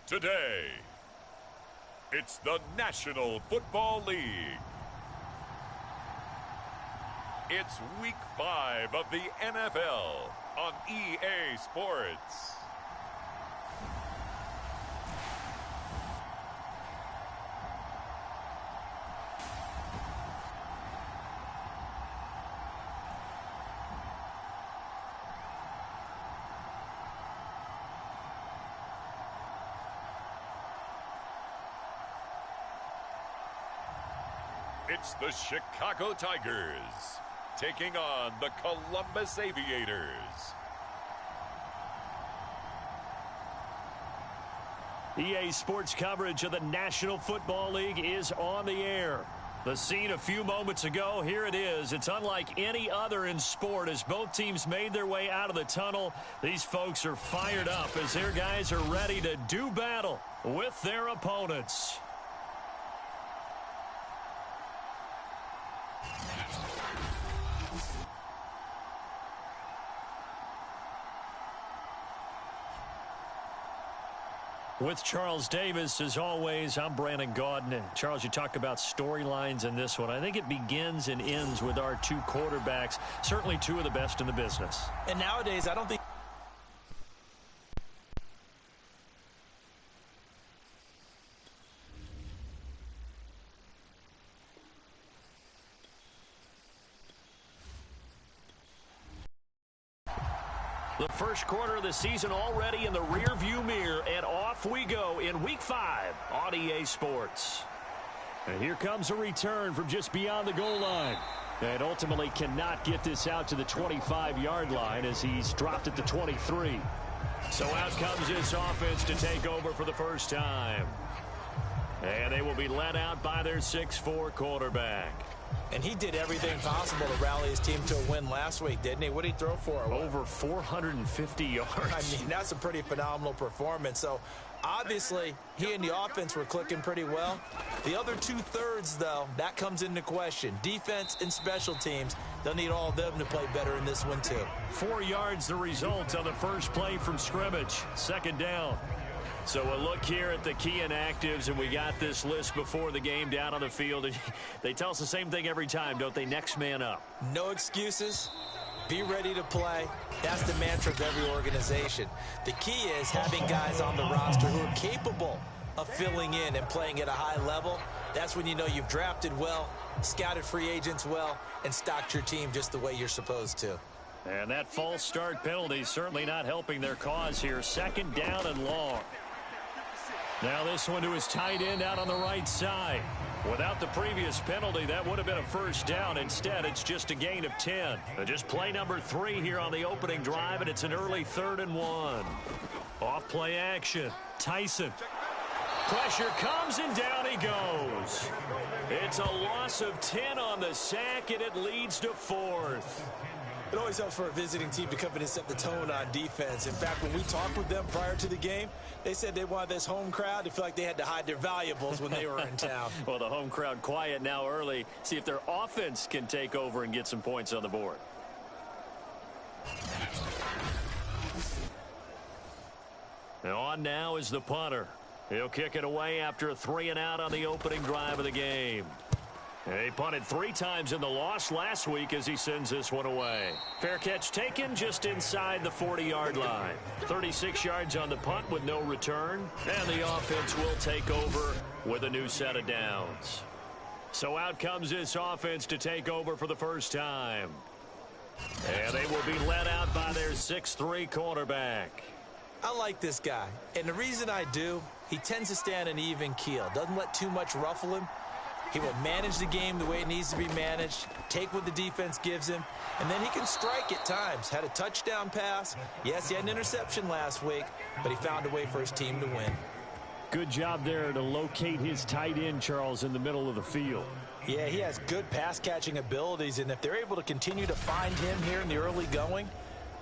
Today, it's the National Football League. It's Week 5 of the NFL on EA Sports. It's the Chicago Tigers taking on the Columbus Aviators. EA Sports coverage of the National Football League is on the air. The scene a few moments ago, here it is. It's unlike any other in sport as both teams made their way out of the tunnel. These folks are fired up as their guys are ready to do battle with their opponents. With Charles Davis, as always, I'm Brandon Gaudin. Charles, you talk about storylines in this one. I think it begins and ends with our two quarterbacks, certainly two of the best in the business. And nowadays, I don't think the first quarter of the season already in the rearview mirror, and off we go in Week 5 on EA Sports. And here comes a return from just beyond the goal line. And ultimately cannot get this out to the 25-yard line as he's dropped at the 23. So out comes this offense to take over for the first time. And they will be led out by their 6'4 quarterback. And he did everything possible to rally his team to a win last week, didn't he? What did he throw for? Over 450 yards. I mean, that's a pretty phenomenal performance. So, obviously, he and the offense were clicking pretty well. The other two-thirds, though, that comes into question. Defense and special teams, they'll need all of them to play better in this one, too. 4 yards the result on the first play from scrimmage. Second down. So a look here at the key inactives, and we got this list before the game down on the field. And they tell us the same thing every time, don't they? Next man up. No excuses. Be ready to play. That's the mantra of every organization. The key is having guys on the roster who are capable of filling in and playing at a high level. That's when you know you've drafted well, scouted free agents well, and stocked your team just the way you're supposed to. And that false start penalty certainly not helping their cause here. Second down and long. Now this one to his tight end out on the right side. Without the previous penalty, that would have been a first down. Instead, it's just a gain of 10. Just play number 3 here on the opening drive, and it's an early 3rd and 1. Off play action. Tyson. Pressure comes, and down he goes. It's a loss of 10 on the sack, and it leads to 4th. It always helps for a visiting team to come in and set the tone on defense. In fact, when we talked with them prior to the game, they said they wanted this home crowd to feel like they had to hide their valuables when they were in town. Well, the home crowd quiet now early. See if their offense can take over and get some points on the board. Now on now is the punter. He'll kick it away after a 3-and-out on the opening drive of the game. He punted 3 times in the loss last week as he sends this one away. Fair catch taken just inside the 40-yard line. 36 yards on the punt with no return. And the offense will take over with a new set of downs. So out comes this offense to take over for the first time. And they will be led out by their 6'3 quarterback. I like this guy. And the reason I do, he tends to stay on an even keel. Doesn't let too much ruffle him. He will manage the game the way it needs to be managed, take what the defense gives him, and then he can strike at times. Had a touchdown pass. Yes, he had an interception last week, but he found a way for his team to win. Good job there to locate his tight end, Charles, in the middle of the field. Yeah, he has good pass-catching abilities, and if they're able to continue to find him here in the early going,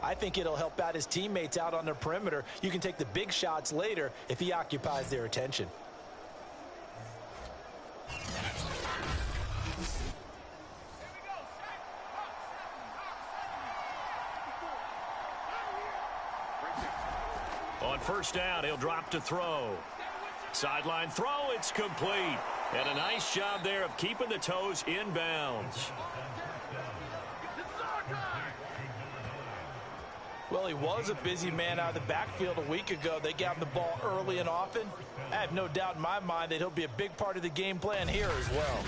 I think it'll help out his teammates out on their perimeter. You can take the big shots later if he occupies their attention. On first down, he'll drop to throw. Sideline throw, it's complete. And a nice job there of keeping the toes in bounds. Well, he was a busy man out of the backfield a week ago. They got him the ball early and often. I have no doubt in my mind that he'll be a big part of the game plan here as well.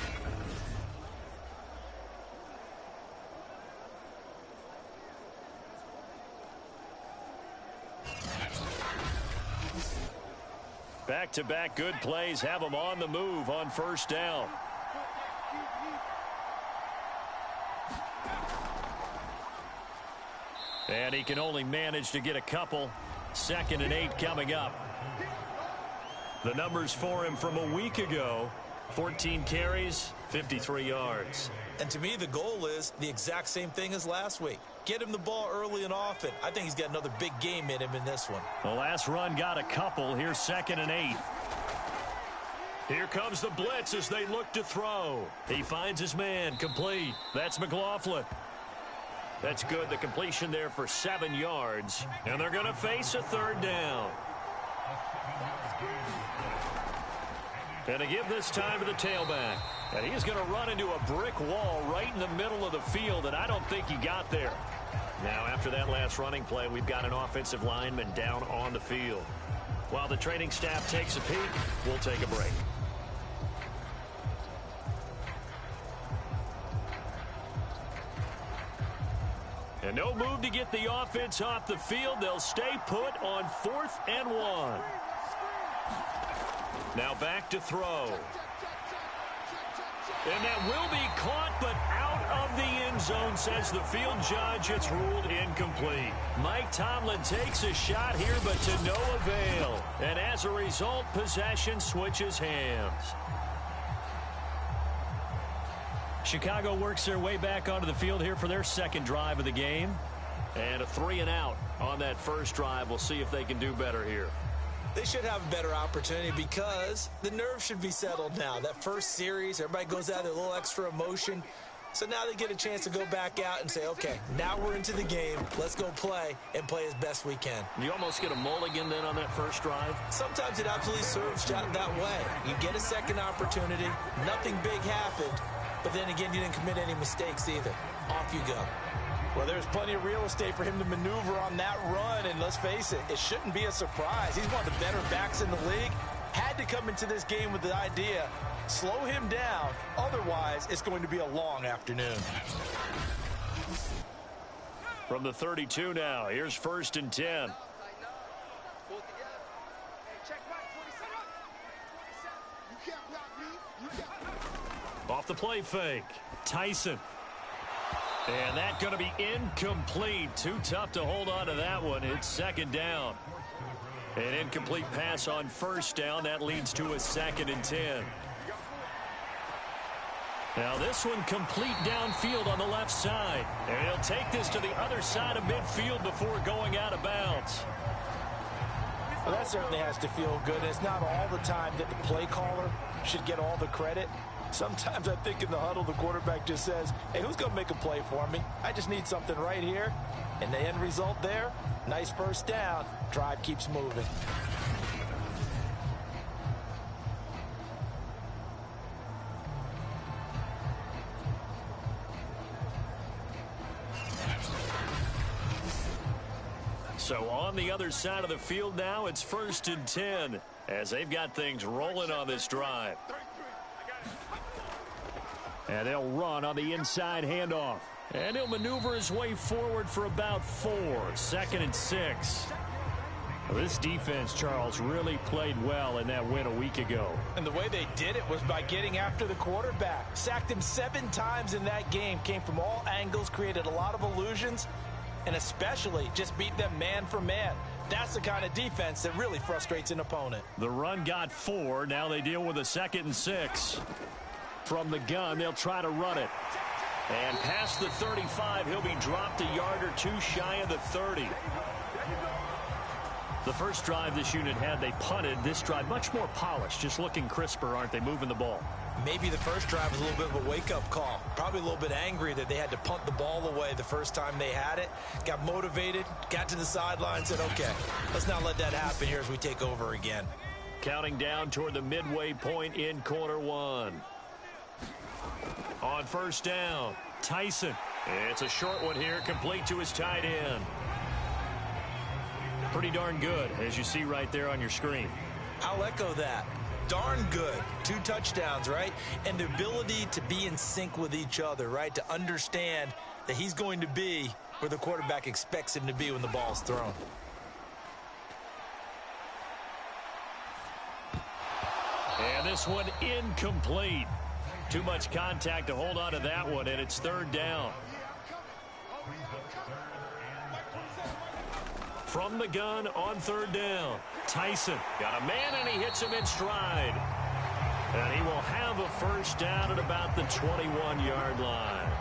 Back-to-back good plays have him on the move on first down. And he can only manage to get a couple. 2nd and 8 coming up. The numbers for him from a week ago: 14 carries, 53 yards. And to me, the goal is the exact same thing as last week. Get him the ball early and often. I think he's got another big game in him in this one. The last run got a couple. Here's 2nd and 8. Here comes the blitz as they look to throw. He finds his man, complete. That's McLaughlin. That's good. The completion there for 7 yards. And they're going to face a 3rd down. And to give this time to the tailback. And he's going to run into a brick wall right in the middle of the field, and I don't think he got there. Now, after that last running play, we've got an offensive lineman down on the field. While the training staff takes a peek, we'll take a break. And no move to get the offense off the field. They'll stay put on 4th and 1. Now back to throw. And that will be caught, but out of the end zone, says the field judge. It's ruled incomplete. Mike Tomlin takes a shot here, but to no avail. And as a result, possession switches hands. Chicago works their way back onto the field here for their 2nd drive of the game. And a 3 and out on that first drive. We'll see if they can do better here. They should have a better opportunity because the nerves should be settled now. That first series, everybody goes out with a little extra emotion. So now they get a chance to go back out and say, okay, now we're into the game. Let's go play and play as best we can. You almost get a mulligan then on that first drive? Sometimes it absolutely serves that way. You get a second opportunity. Nothing big happened. But then again, you didn't commit any mistakes either. Off you go. Well, there's plenty of real estate for him to maneuver on that run, and let's face it, it shouldn't be a surprise. He's one of the better backs in the league. Had to come into this game with the idea, slow him down, otherwise it's going to be a long afternoon. From the 32 now, here's 1st and 10. Off the play fake, Tyson. And that's going to be incomplete. Too tough to hold on to that one. It's 2nd down. An incomplete pass on 1st down. That leads to a 2nd and 10. Now this one complete downfield on the left side. And he'll take this to the other side of midfield before going out of bounds. Well, that certainly has to feel good. It's not all the time that the play caller should get all the credit. Sometimes I think in the huddle, the quarterback just says, hey, who's going to make a play for me? I just need something right here. And the end result there, nice first down. Drive keeps moving. So on the other side of the field now, it's 1st and 10 as they've got things rolling on this drive. And they'll run on the inside handoff. And he'll maneuver his way forward for about 4. 2nd and 6. Well, this defense, Charles, really played well in that win a week ago. And the way they did it was by getting after the quarterback. Sacked him 7 times in that game. Came from all angles, created a lot of illusions, and especially just beat them man for man. That's the kind of defense that really frustrates an opponent. The run got 4. Now they deal with a 2nd and 6. From the gun, they'll try to run it. And past the 35, he'll be dropped a yard or 2 shy of the 30. The first drive this unit had, they punted. This drive, much more polished, just looking crisper, aren't they, moving the ball? Maybe the first drive was a little bit of a wake-up call. Probably a little bit angry that they had to punt the ball away the first time they had it. Got motivated, got to the sideline, said, okay, let's not let that happen here as we take over again. Counting down toward the midway point in quarter one. On first down, Tyson. It's a short one here, complete to his tight end. Pretty darn good, as you see right there on your screen. I'll echo that. Darn good. 2 touchdowns, right? And the ability to be in sync with each other, right? To understand that he's going to be where the quarterback expects him to be when the ball's thrown. And this one incomplete. Too much contact to hold on to that one, and it's third down. From the gun on third down, Tyson got a man, and he hits him in stride. And he will have a first down at about the 21-yard line.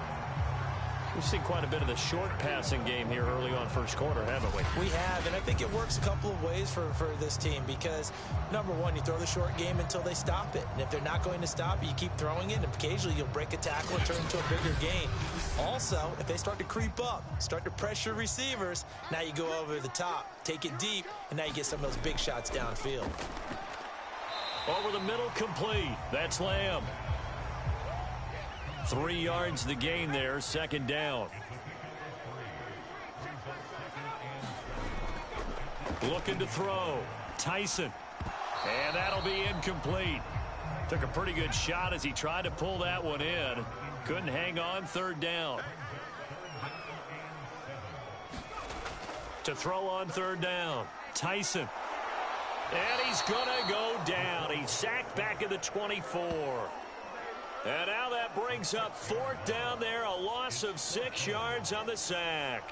We've seen quite a bit of the short passing game here early on first quarter, haven't we? We have, and I think it works a couple of ways for this team because, number one, you throw the short game until they stop it. And if they're not going to stop it, you keep throwing it, and occasionally you'll break a tackle and turn into a bigger gain. Also, if they start to creep up, start to pressure receivers, now you go over the top, take it deep, and now you get some of those big shots downfield. Over the middle, complete. That's Lamb. 3 yards the gain there, second down. Looking to throw. Tyson. And that'll be incomplete. Took a pretty good shot as he tried to pull that one in. Couldn't hang on, third down. To throw on third down. Tyson. And he's going to go down. He's sacked back at the 24. And now that brings up fourth down there, a loss of 6 yards on the sack.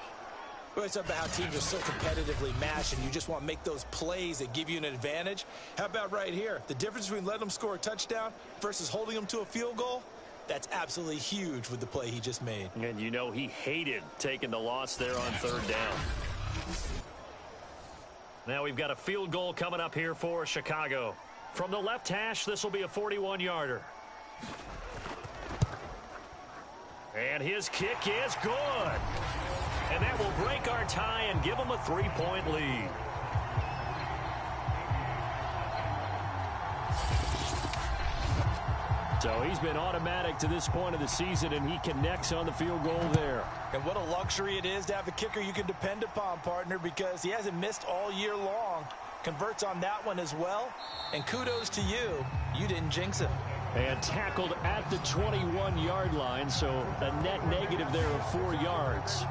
Well, it's about how teams are so competitively matched, and you just want to make those plays that give you an advantage. How about right here? The difference between letting them score a touchdown versus holding them to a field goal, that's absolutely huge with the play he just made. And you know he hated taking the loss there on third down. Now we've got a field goal coming up here for Chicago. From the left hash, this will be a 41-yarder. And his kick is good. And that will break our tie and give them a 3-point lead. So he's been automatic to this point of the season, and he connects on the field goal there. And what a luxury it is to have a kicker you can depend upon, partner, because he hasn't missed all year long. Converts on that one as well. And kudos to you. You didn't jinx him. And tackled at the 21-yard line, so a net negative there of 4 yards.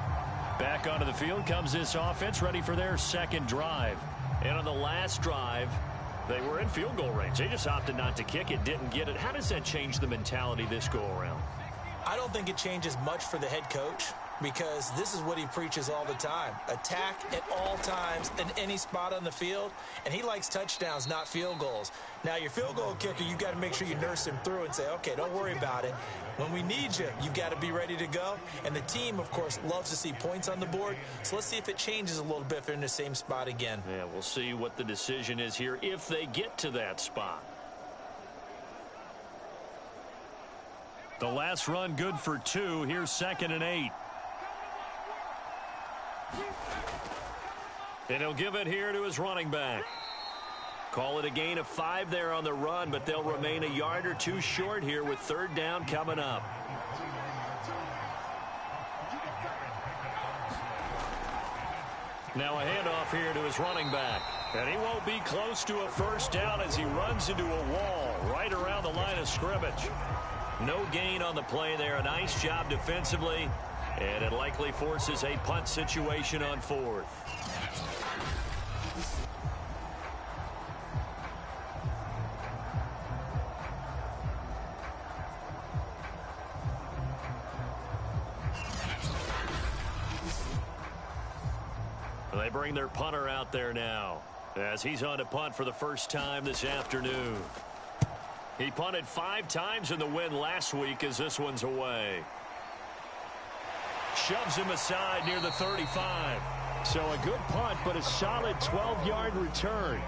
Back onto the field comes this offense, ready for their second drive. And on the last drive, they were in field goal range. They just opted not to kick it, didn't get it. How does that change the mentality this go-around? I don't think it changes much for the head coach because this is what he preaches all the time. Attack at all times in any spot on the field, and he likes touchdowns, not field goals. Now, your field goal kicker, you've got to make sure you nurse him through and say, okay, don't worry about it. When we need you, you've got to be ready to go. And the team, of course, loves to see points on the board. So let's see if it changes a little bit if they're in the same spot again. Yeah, we'll see what the decision is here if they get to that spot. The last run good for 2. Here's 2nd and 8. And he'll give it here to his running back. Call it a gain of 5 there on the run, but they'll remain a yard or 2 short here with third down coming up. Now a handoff here to his running back. And he won't be close to a first down as he runs into a wall right around the line of scrimmage. No gain on the play there. A nice job defensively. And it likely forces a punt situation on 4th. They bring their punter out there now as he's on to punt for the first time this afternoon. He punted 5 times in the win last week as this one's away. Shoves him aside near the 35. So a good punt, but a solid 12-yard return.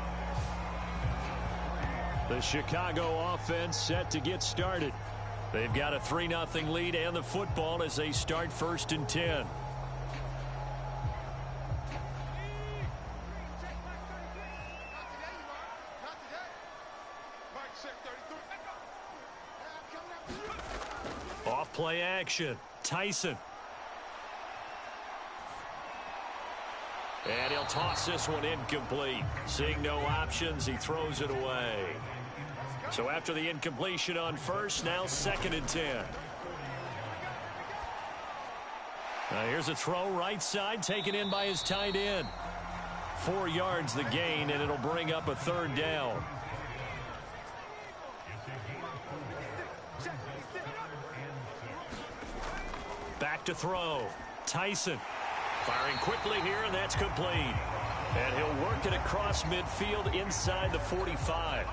The Chicago offense set to get started. They've got a 3-0 lead and the football as they start 1st and 10. Off play action. Tyson. And he'll toss this one incomplete. Seeing no options, he throws it away. So after the incompletion on first, now 2nd and 10. Here's a throw right side, taken in by his tight end. 4 yards the gain, and it'll bring up a 3rd down. Back to throw. Tyson. Firing quickly here, and that's complete. And he'll work it across midfield inside the 45.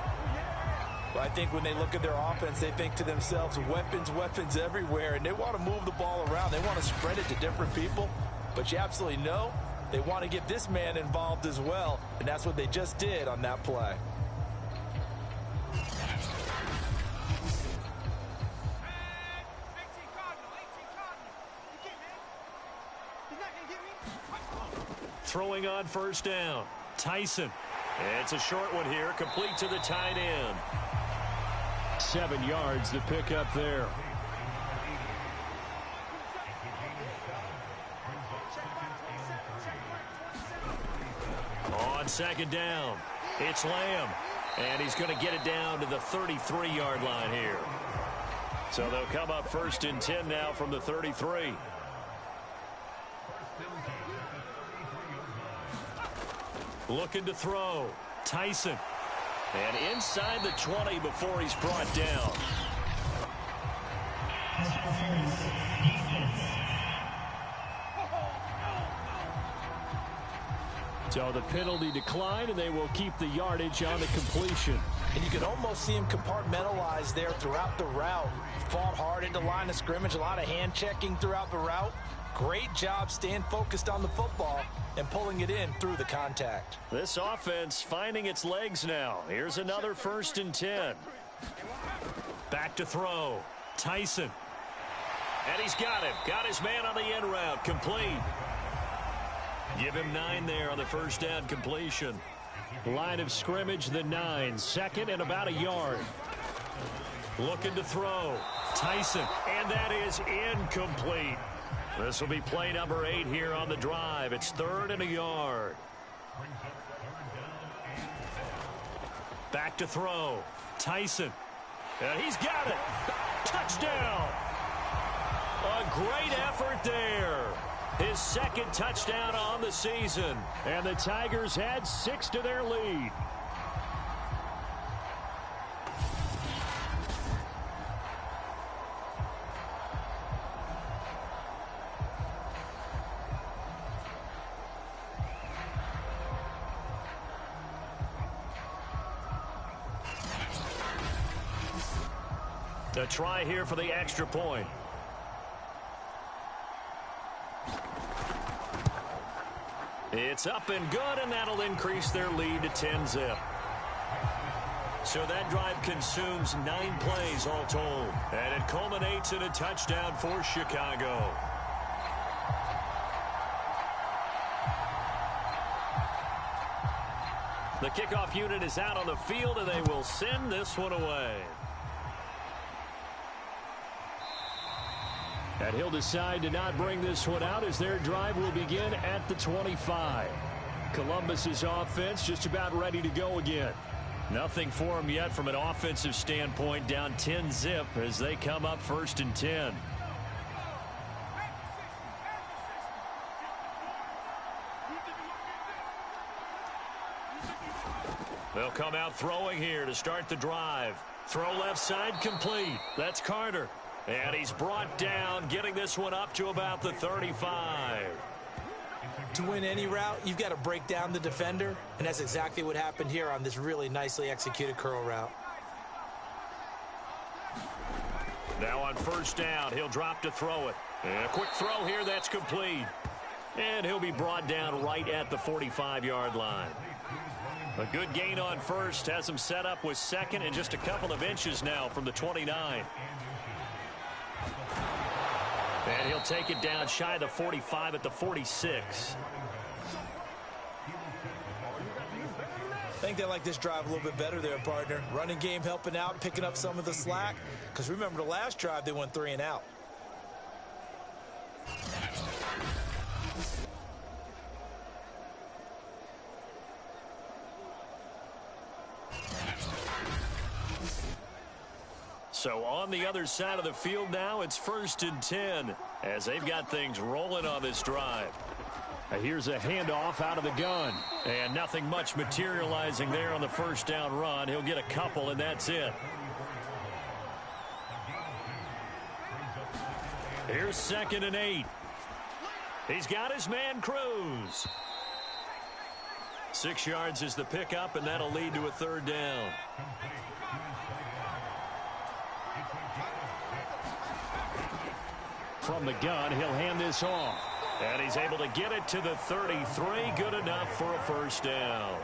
Well, I think when they look at their offense, they think to themselves, weapons, weapons everywhere, and they want to move the ball around. They want to spread it to different people, but you absolutely know they want to get this man involved as well, and that's what they just did on that play. Throwing on 1st down. Tyson. It's a short one here, complete to the tight end. 7 yards to pick up there. On 2nd down, it's Lamb. And he's going to get it down to the 33-yard line here. So they'll come up 1st and 10 now from the 33. Looking to throw. Tyson. And inside the 20 before he's brought down. So the penalty declined, and they will keep the yardage on the completion. And you can almost see him compartmentalize there throughout the route. Fought hard into line of scrimmage, a lot of hand checking throughout the route. Great job staying focused on the football and pulling it in through the contact. This offense finding its legs now. Here's another 1st and 10. Back to throw. Tyson. And he's got him. Got his man on the end route. Complete. Give him 9 there on the 1st down completion. Line of scrimmage, the 9. 2nd and about a yard. Looking to throw. Tyson. And that is incomplete. This will be play number 8 here on the drive. It's 3rd and a yard. Back to throw. Tyson. And he's got it. Touchdown. A great effort there. His 2nd touchdown on the season. And the Tigers add 6 to their lead. A try here for the extra point. It's up and good, and that'll increase their lead to 10-zip. So that drive consumes 9 plays all told. And it culminates in a touchdown for Chicago. The kickoff unit is out on the field, and they will send this one away. And he'll decide to not bring this one out as their drive will begin at the 25. Columbus's offense just about ready to go again. Nothing for them yet from an offensive standpoint, down 10-zip as they come up 1st and 10. They'll come out throwing here to start the drive. Throw left side complete. That's Carter. And he's brought down, getting this one up to about the 35. To win any route, you've got to break down the defender, and that's exactly what happened here on this really nicely executed curl route. Now on 1st down, he'll drop to throw it. And a quick throw here, that's complete. And he'll be brought down right at the 45-yard line. A good gain on first has him set up with second and just a couple of inches now from the 29. And he'll take it down shy of the 45 at the 46. I think they like this drive a little bit better there, partner. Running game helping out, picking up some of the slack. Because remember, the last drive, they went 3 and out. So on the other side of the field now, it's 1st and 10 as they've got things rolling on this drive. Here's a handoff out of the gun. And nothing much materializing there on the first down run. He'll get a couple, and that's it. Here's 2nd and 8. He's got his man Cruz. 6 yards is the pickup, and that'll lead to a 3rd down. From the gun, he'll hand this off. And he's able to get it to the 33. Good enough for a 1st down.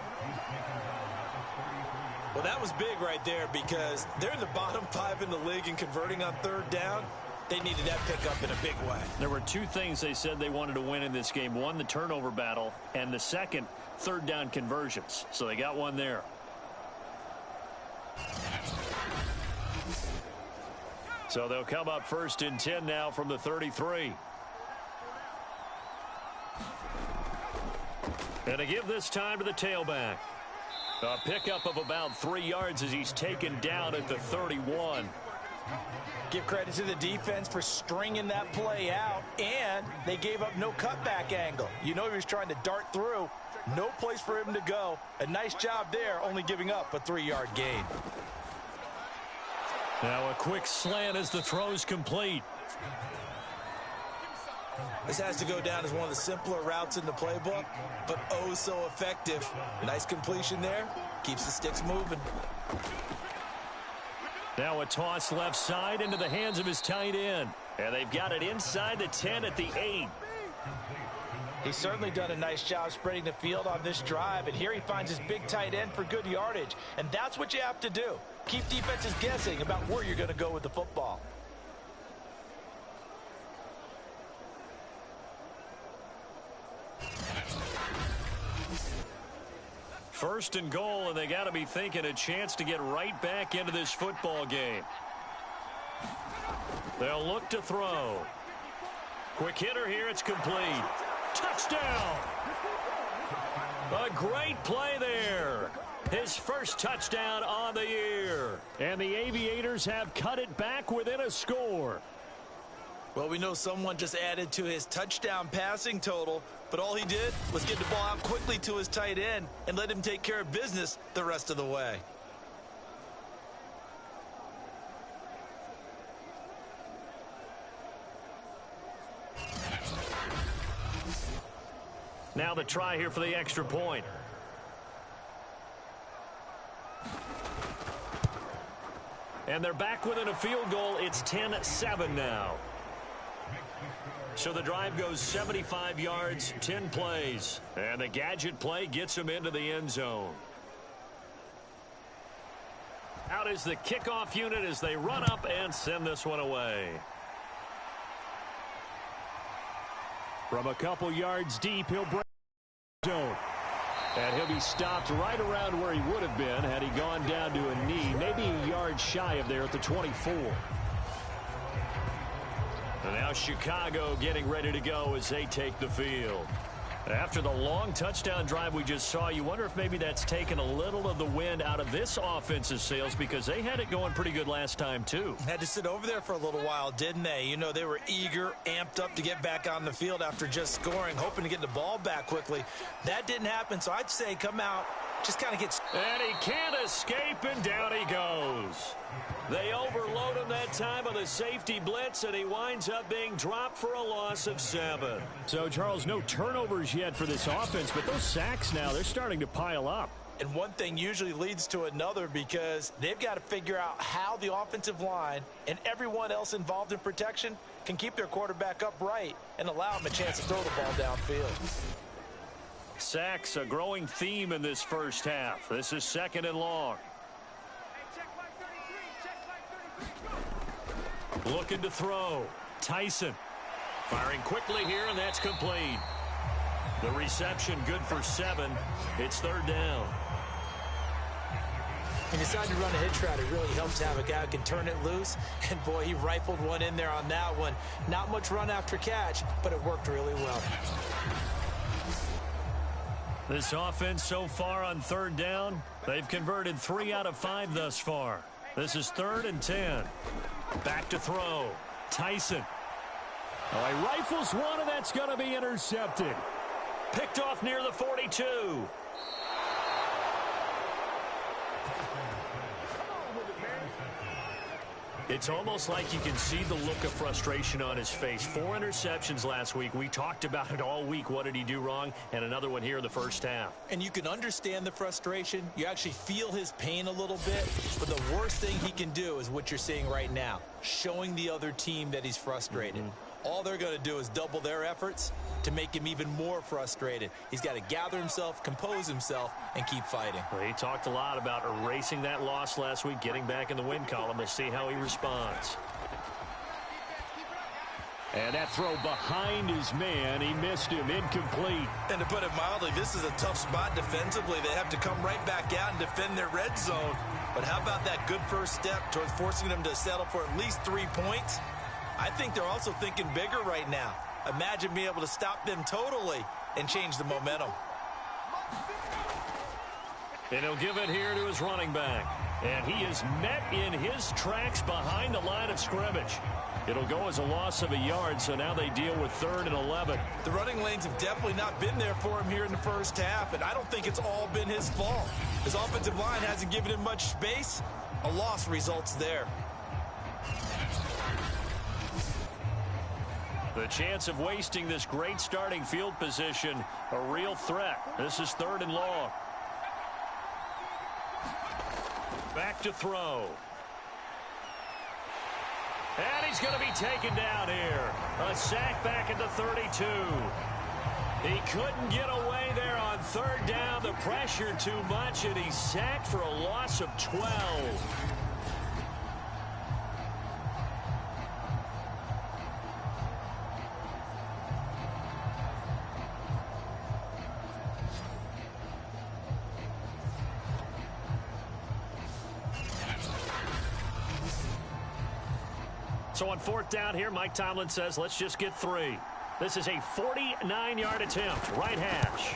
Well, that was big right there because they're in the bottom 5 in the league in converting on 3rd down. They needed that pickup in a big way. There were 2 things they said they wanted to win in this game. One, the turnover battle, and the second, 3rd down conversions. So they got one there. So they'll come up 1st and 10 now from the 33. And to give this time to the tailback. A pickup of about 3 yards as he's taken down at the 31. Give credit to the defense for stringing that play out, and they gave up no cutback angle. You know he was trying to dart through. No place for him to go. A nice job there, only giving up a 3-yard gain. Now a quick slant as the throw's complete. This has to go down as one of the simpler routes in the playbook, but oh so effective. Nice completion there. Keeps the sticks moving. Now a toss left side into the hands of his tight end. And they've got it inside the 10 at the 8. He's certainly done a nice job spreading the field on this drive, and here he finds his big tight end for good yardage. And that's what you have to do. Keep defenses guessing about where you're going to go with the football. First and goal, and they got to be thinking a chance to get right back into this football game. They'll look to throw. Quick hitter here, it's complete. Touchdown! A great play there. His first touchdown on the year. And the Aviators have cut it back within a score. Well, we know someone just added to his touchdown passing total, but all he did was get the ball out quickly to his tight end and let him take care of business the rest of the way. Now the try here for the extra point. And they're back within a field goal. It's 10-7 now. So the drive goes 75 yards, 10 plays. And the gadget play gets him into the end zone. Out is the kickoff unit as they run up and send this one away. From a couple yards deep, he'll break the zone. And he'll be stopped right around where he would have been had he gone down to a knee, maybe a yard shy of there at the 24. And now Chicago getting ready to go as they take the field. After the long touchdown drive we just saw, you wonder if maybe that's taken a little of the wind out of this offense's sails because they had it going pretty good last time too. Had to sit over there for a little while, didn't they? You know, they were eager, amped up to get back on the field after just scoring, hoping to get the ball back quickly. That didn't happen, so I'd say come out, just kind of get... And he can't escape, and down he goes. They overload him that time on the safety blitz, and he winds up being dropped for a loss of 7. So, Charles, no turnovers yet for this offense, but those sacks now, they're starting to pile up. And one thing usually leads to another because they've got to figure out how the offensive line and everyone else involved in protection can keep their quarterback upright and allow him a chance to throw the ball downfield. Sacks a growing theme in this first half. This is 2nd and long. Looking to throw. Tyson. Firing quickly here, and that's complete. The reception good for 7. It's 3rd down. When you decide to run a hitch route, it really helps to have a guy who can turn it loose. And, boy, he rifled one in there on that one. Not much run after catch, but it worked really well. This offense so far on 3rd down, they've converted 3 out of 5 thus far. This is 3rd and 10. Back to throw. Tyson. Oh, he rifles one, and that's going to be intercepted. Picked off near the 42. It's almost like you can see the look of frustration on his face. 4 interceptions last week. We talked about it all week. What did he do wrong? And another one here in the first half. And you can understand the frustration. You actually feel his pain a little bit. But the worst thing he can do is what you're seeing right now, showing the other team that he's frustrated. All they're going to do is double their efforts to make him even more frustrated. He's got to gather himself, compose himself, and keep fighting. Well, he talked a lot about erasing that loss last week, getting back in the win column. We'll see how he responds. And that throw behind his man, he missed him, incomplete. And to put it mildly, this is a tough spot defensively. They have to come right back out and defend their red zone. But how about that good first step towards forcing them to settle for at least 3 points? I think they're also thinking bigger right now. Imagine being able to stop them totally and change the momentum. And he'll give it here to his running back. And he is met in his tracks behind the line of scrimmage. It'll go as a loss of a yard, so now they deal with 3rd and 11. The running lanes have definitely not been there for him here in the first half, and I don't think it's all been his fault. His offensive line hasn't given him much space. A loss results there. The chance of wasting this great starting field position, a real threat. This is 3rd and long. Back to throw. And he's going to be taken down here. A sack back at the 32. He couldn't get away there on 3rd down. The pressure too much, and he's sacked for a loss of 12. So on 4th down here, Mike Tomlin says, let's just get 3. This is a 49-yard attempt, right hash.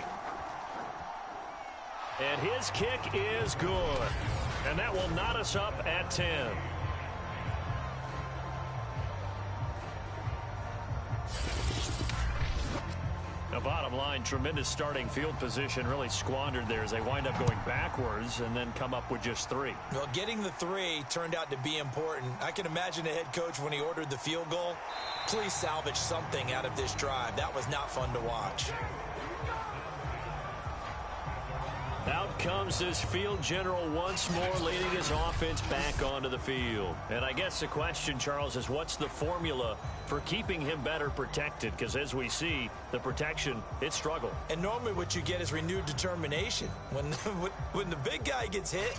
And his kick is good. And that will knot us up at 10. The bottom line, tremendous starting field position, really squandered there as they wind up going backwards and then come up with just 3. Well, getting the 3 turned out to be important. I can imagine the head coach when he ordered the field goal. Please salvage something out of this drive. That was not fun to watch. Out comes this field general once more, leading his offense back onto the field. And I guess the question, Charles, is what's the formula for keeping him better protected? Because as we see, the protection, it struggled. And normally what you get is renewed determination. When the big guy gets hit,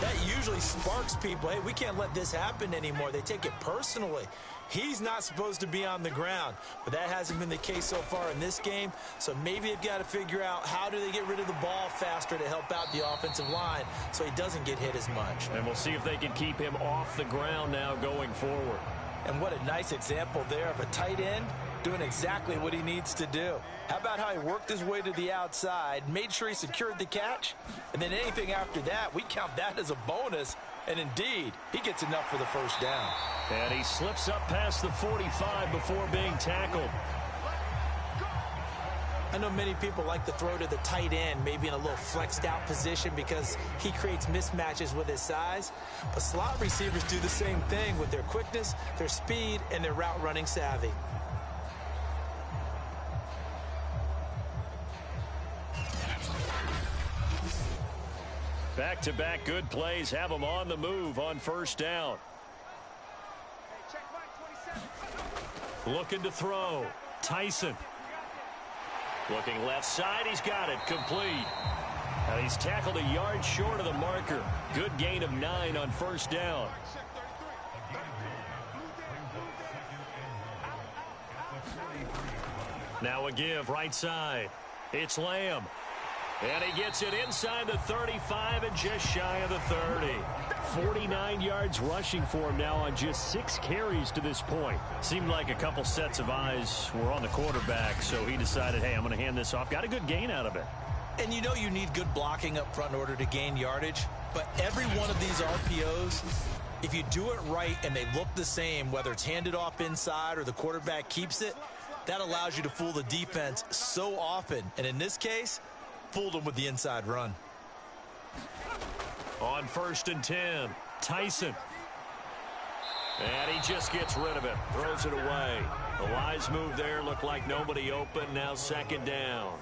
that usually sparks people. Hey, we can't let this happen anymore. They take it personally. He's not supposed to be on the ground, but that hasn't been the case so far in this game. So maybe they've got to figure out how do they get rid of the ball faster to help out the offensive line so he doesn't get hit as much. And we'll see if they can keep him off the ground now going forward. And what a nice example there of a tight end doing exactly what he needs to do. How about how he worked his way to the outside, made sure he secured the catch, and then anything after that, we count that as a bonus. And indeed, he gets enough for the first down. And he slips up past the 45 before being tackled. I know many people like to throw to the tight end, maybe in a little flexed out position because he creates mismatches with his size. But slot receivers do the same thing with their quickness, their speed, and their route running savvy. Back-to-back good plays have him on the move on first down. Looking to throw. Tyson. Looking left side, he's got it, complete. And he's tackled a yard short of the marker. Good gain of 9 on first down. Now a give right side. It's Lamb. And he gets it inside the 35 and just shy of the 30. 49 yards rushing for him now on just 6 carries to this point. Seemed like a couple sets of eyes were on the quarterback, so he decided, hey, I'm going to hand this off. Got a good gain out of it. And you know you need good blocking up front in order to gain yardage. But every one of these RPOs, if you do it right and they look the same, whether it's handed off inside or the quarterback keeps it, that allows you to fool the defense so often. And in this case, fooled them with the inside run. On 1st and 10, Tyson. And he just gets rid of it, throws it away. The wise move there, looked like nobody open, now 2nd down.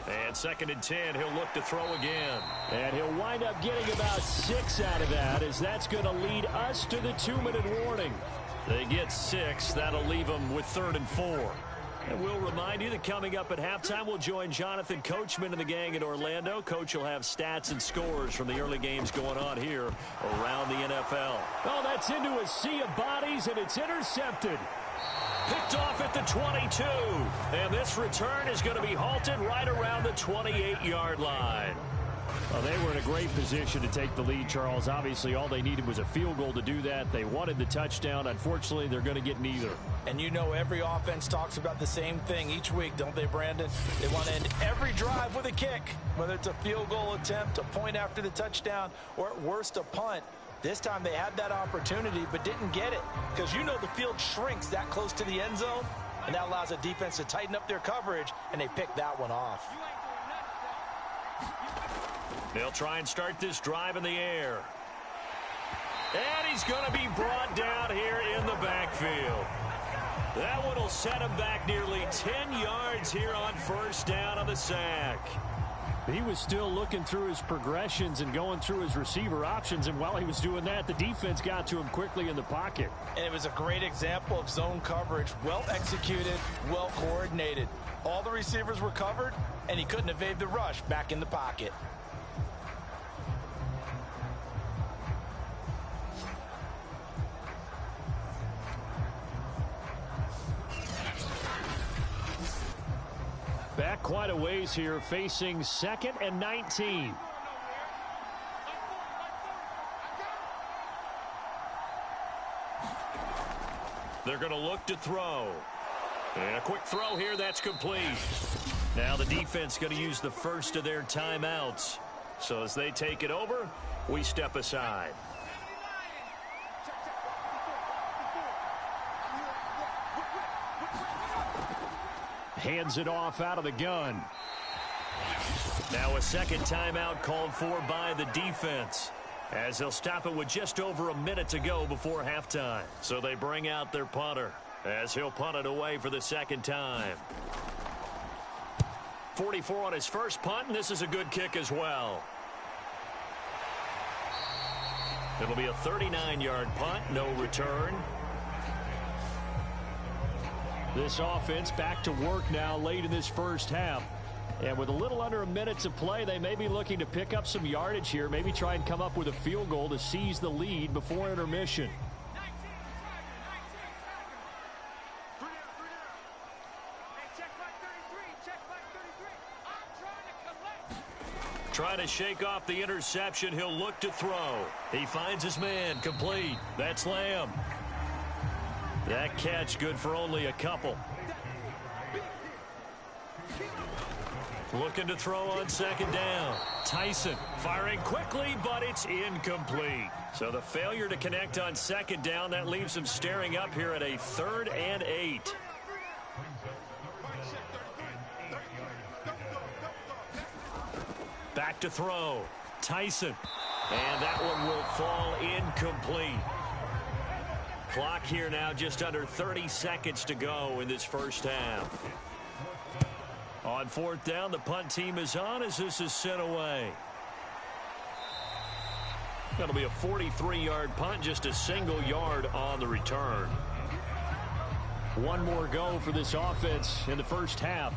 And 2nd and 10, he'll look to throw again. And he'll wind up getting about 6 out of that, as that's going to lead us to the 2-minute warning. They get 6. That'll leave them with 3rd and 4. And we'll remind you that coming up at halftime, we'll join Jonathan Coachman and the gang in Orlando. Coach will have stats and scores from the early games going on here around the NFL. Oh, that's into a sea of bodies, and it's intercepted. Picked off at the 22. And this return is going to be halted right around the 28-yard line. Well, they were in a great position to take the lead, Charles. Obviously, all they needed was a field goal to do that. They wanted the touchdown. Unfortunately, they're going to get neither. And you know every offense talks about the same thing each week, don't they, Brandon? They want to end every drive with a kick, whether it's a field goal attempt, a point after the touchdown, or at worst a punt. This time they had that opportunity but didn't get it because you know the field shrinks that close to the end zone, and that allows the defense to tighten up their coverage, and they picked that one off. They'll try and start this drive in the air. And he's going to be brought down here in the backfield. That one will set him back nearly 10 yards here on 1st down on the sack. He was still looking through his progressions and going through his receiver options, and while he was doing that, the defense got to him quickly in the pocket. And it was a great example of zone coverage, well executed, well coordinated. All the receivers were covered, and he couldn't evade the rush back in the pocket. Back quite a ways here, facing 2nd and 19. They're going to look to throw. And a quick throw here, that's complete. Now the defense going to use the first of their timeouts. So as they take it over, we step aside. Hands it off out of the gun. Now a 2nd timeout called for by the defense, as they'll stop it with just over a minute to go before halftime. So they bring out their punter, as he'll punt it away for the 2nd time. 44 on his first punt, and this is a good kick as well. It'll be a 39-yard punt, no return. This offense back to work now late in this first half. And with a little under a minute to play, they may be looking to pick up some yardage here, maybe try and come up with a field goal to seize the lead before intermission. Trying to shake off the interception, he'll look to throw. He finds his man, complete. That's Lamb. That catch good for only a couple. Looking to throw on 2nd down. Tyson firing quickly, but it's incomplete. So the failure to connect on 2nd down, that leaves him staring up here at a 3rd and 8. Back to throw. Tyson. And that one will fall incomplete. Clock here now just under 30 seconds to go in this first half. On 4th down, the punt team is on as this is sent away. That'll be a 43-yard punt, just a single yard on the return. One more go for this offense in the first half.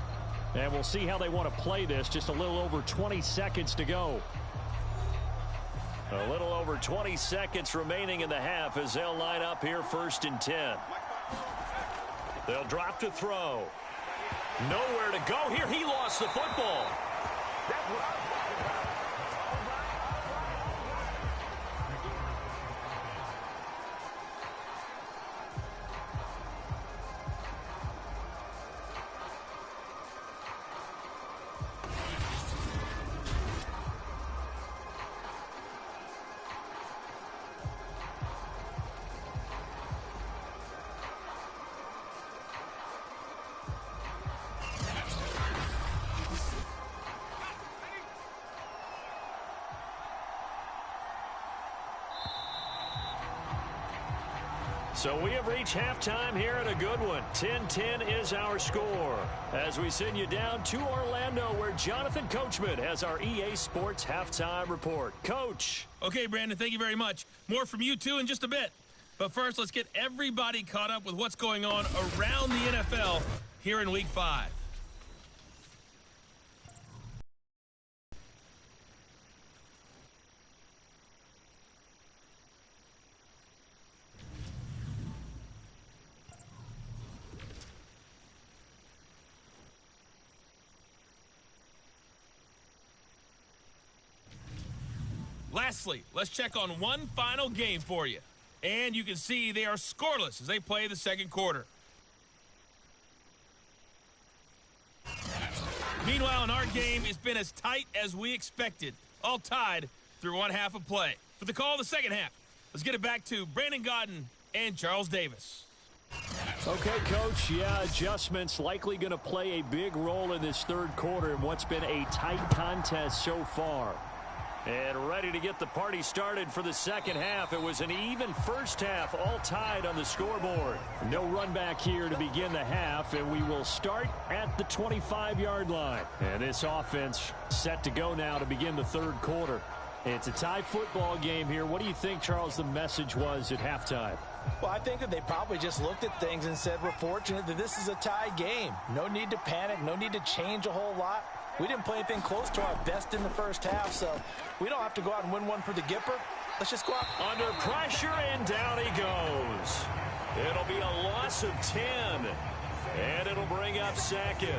And we'll see how they want to play this. Just a little over 20 seconds to go. A little over 20 seconds remaining in the half as they'll line up here 1st and 10. They'll drop to throw. Nowhere to go here. He lost the football. So we have reached halftime here in a good one. 10-10 is our score. As we send you down to Orlando, where Jonathan Coachman has our EA Sports halftime report. Coach. Okay, Brandon, thank you very much. More from you, too, in just a bit. But first, let's get everybody caught up with what's going on around the NFL here in Week 5. Lastly, let's check on one final game for you. And you can see they are scoreless as they play the second quarter. Meanwhile, in our game, it's been as tight as we expected. All tied through one half of play. For the call of the second half, let's get it back to Brandon Godden and Charles Davis. Okay, Coach. Yeah, adjustments likely going to play a big role in this third quarter in what's been a tight contest so far. And ready to get the party started for the second half. It was an even first half, all tied on the scoreboard. No run back here to begin the half, and we will start at the 25-yard line. And this offense set to go now to begin the third quarter. It's a tie football game here. What do you think, Charles, the message was at halftime? Well, I think that they probably just looked at things and said, we're fortunate that this is a tie game. No need to panic, no need to change a whole lot. We didn't play anything close to our best in the first half, so we don't have to go out and win one for the Gipper. Let's just go out. Under pressure, and down he goes. It'll be a loss of 10, and it'll bring up second.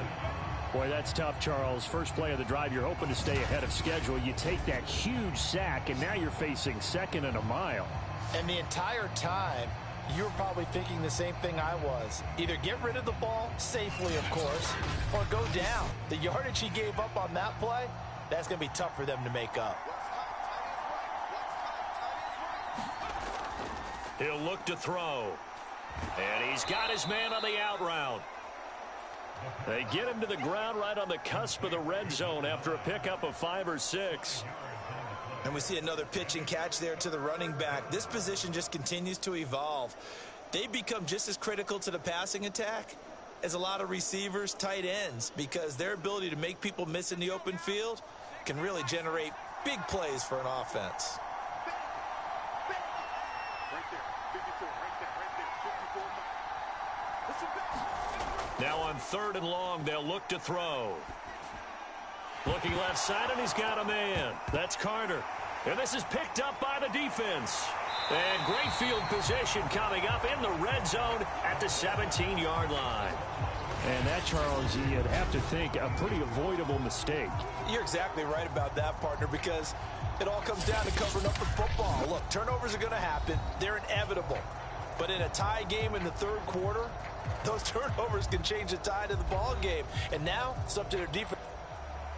Boy, that's tough, Charles. First play of the drive, you're hoping to stay ahead of schedule. You take that huge sack, and now you're facing second and a mile. And the entire time, you were probably thinking the same thing I was. Either get rid of the ball, safely of course, or go down. The yardage he gave up on that play, that's going to be tough for them to make up. He'll look to throw. And he's got his man on the out route. They get him to the ground right on the cusp of the red zone after a pickup of 5 or 6. And we see another pitch and catch there to the running back. This position just continues to evolve. They become just as critical to the passing attack as a lot of receivers, tight ends, because their ability to make people miss in the open field can really generate big plays for an offense. Now on 3rd and long, they'll look to throw. Looking left side, and he's got a man. That's Carter. And this is picked up by the defense. And great field position coming up in the red zone at the 17-yard line. And that, Charles, you'd have to think a pretty avoidable mistake. You're exactly right about that, partner, because it all comes down to covering up the football. Look, turnovers are going to happen. They're inevitable. But in a tie game in the third quarter, those turnovers can change the tide of the ball game. And now it's up to their defense.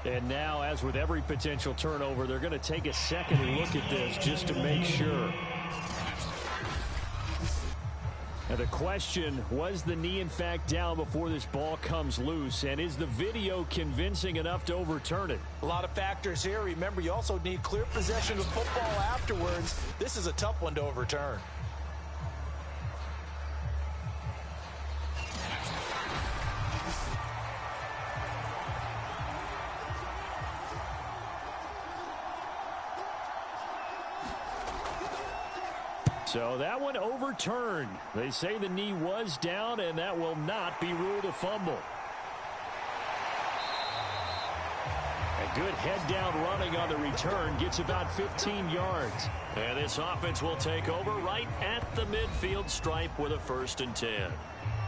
And now, as with every potential turnover, they're going to take a second look at this just to make sure. Now the question, was the knee in fact down before this ball comes loose? And is the video convincing enough to overturn it? A lot of factors here. Remember, you also need clear possession of football afterwards. This is a tough one to overturn. So that one overturned. They say the knee was down, and that will not be ruled a fumble. A good head-down running on the return gets about 15 yards. And this offense will take over right at the midfield stripe with a 1st and 10.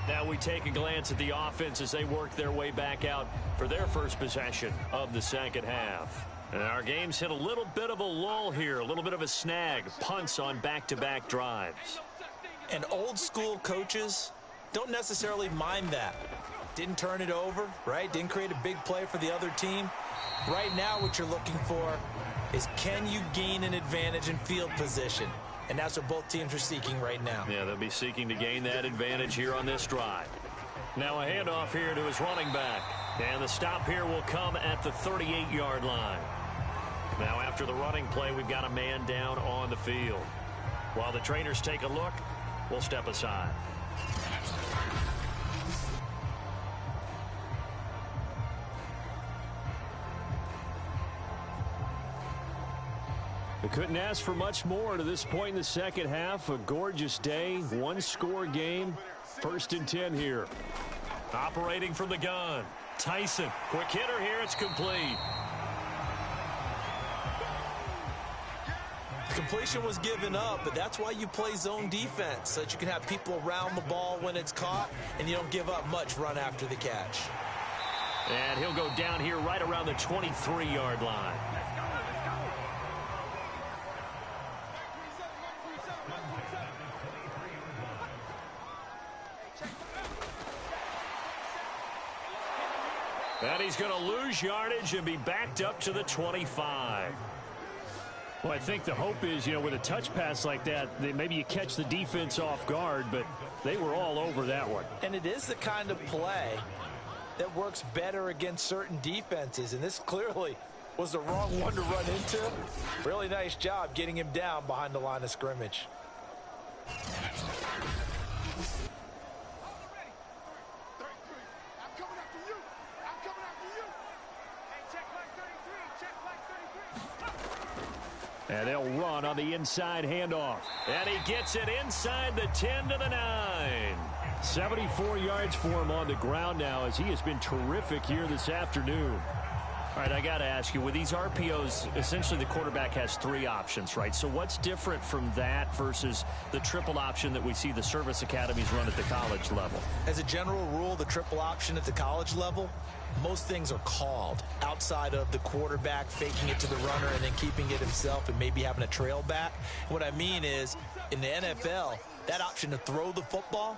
Now we take a glance at the offense as they work their way back out for their first possession of the second half. And our game's hit a little bit of a lull here, a little bit of a snag, punts on back-to-back drives. And old-school coaches don't necessarily mind that. Didn't turn it over, right? Didn't create a big play for the other team. Right now what you're looking for is, can you gain an advantage in field position? And that's what both teams are seeking right now. Yeah, they'll be seeking to gain that advantage here on this drive. Now a handoff here to his running back. And the stop here will come at the 38-yard line. Now after the running play, we've got a man down on the field. While the trainers take a look, we'll step aside. We couldn't ask for much more to this point in the second half. A gorgeous day, one-score game, 1st and 10 here. Operating from the gun, Tyson. Quick hitter here, it's complete. Completion was given up, but that's why you play zone defense, so that you can have people around the ball when it's caught, and you don't give up much run after the catch. And he'll go down here right around the 23-yard line. And he's going to lose yardage and be backed up to the 25. Well, I think the hope is, with a touch pass like that, maybe you catch the defense off guard, but they were all over that one. And it is the kind of play that works better against certain defenses, and this clearly was the wrong one to run into. Really nice job getting him down behind the line of scrimmage. And they'll run on the inside handoff. And he gets it inside the 10 to the 9. 74 yards for him on the ground now, as he has been terrific here this afternoon. All right, I got to ask you, with these RPOs, essentially the quarterback has 3 options, right? So what's different from that versus the triple option that we see the service academies run at the college level? As a general rule, the triple option at the college level, most things are called outside of the quarterback faking it to the runner and then keeping it himself and maybe having a trail back. What I mean is, in the NFL, that option to throw the football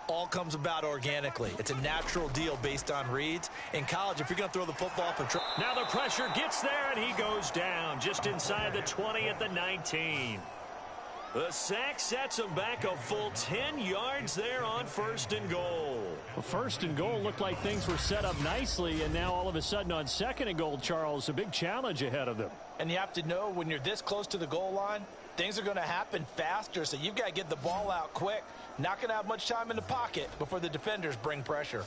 all comes about organically. It's a natural deal based on reads. In college, if you're going to throw the football for now the pressure gets there, and he goes down just inside the 20 at the 19. The sack sets him back a full 10 yards there on 1st and goal. Well, 1st and goal looked like things were set up nicely, and now all of a sudden on 2nd and goal, Charles, a big challenge ahead of them. And you have to know when you're this close to the goal line, things are going to happen faster, so you've got to get the ball out quick. Not going to have much time in the pocket before the defenders bring pressure.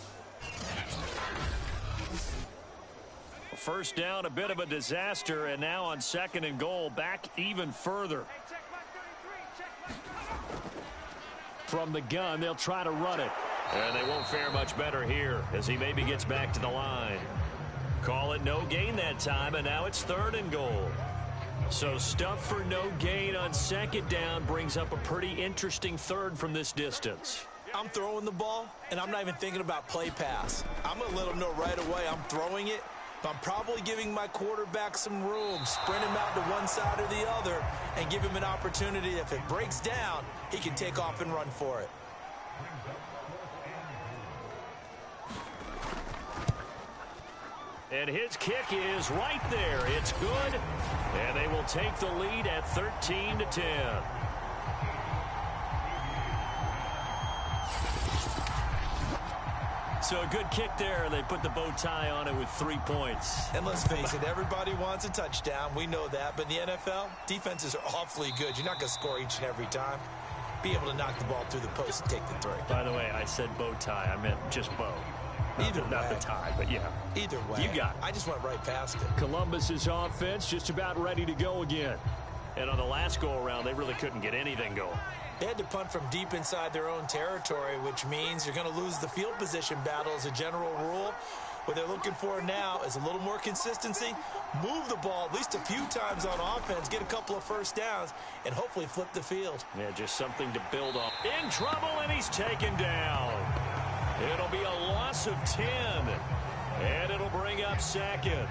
First down, a bit of a disaster, and now on 2nd and goal, back even further. From the gun, they'll try to run it. And they won't fare much better here as he maybe gets back to the line. Call it no gain that time, and now it's 3rd and goal. So stuff for no gain on 2nd down brings up a pretty interesting 3rd from this distance. I'm throwing the ball, and I'm not even thinking about play pass. I'm going to let them know right away I'm throwing it, but I'm probably giving my quarterback some room, sprint him out to one side or the other, and give him an opportunity. If it breaks down, he can take off and run for it. And his kick is right there. It's good. And they will take the lead at 13-10. So a good kick there, and they put the bow tie on it with 3 points. And let's face it, everybody wants a touchdown. We know that. But in the NFL, defenses are awfully good. You're not going to score each and every time. Be able to knock the ball through the post and take the 3. By the way, I said bow tie. I meant just bow. Not the tie, but yeah. Either way. You got it. I just went right past it. Columbus's offense just about ready to go again. And on the last go-around, they really couldn't get anything going. They had to punt from deep inside their own territory, which means you're going to lose the field position battle as a general rule. What they're looking for now is a little more consistency, move the ball at least a few times on offense, get a couple of first downs, and hopefully flip the field. Yeah, just something to build on. In trouble, and he's taken down. It'll be a loss of 10, and it'll bring up second.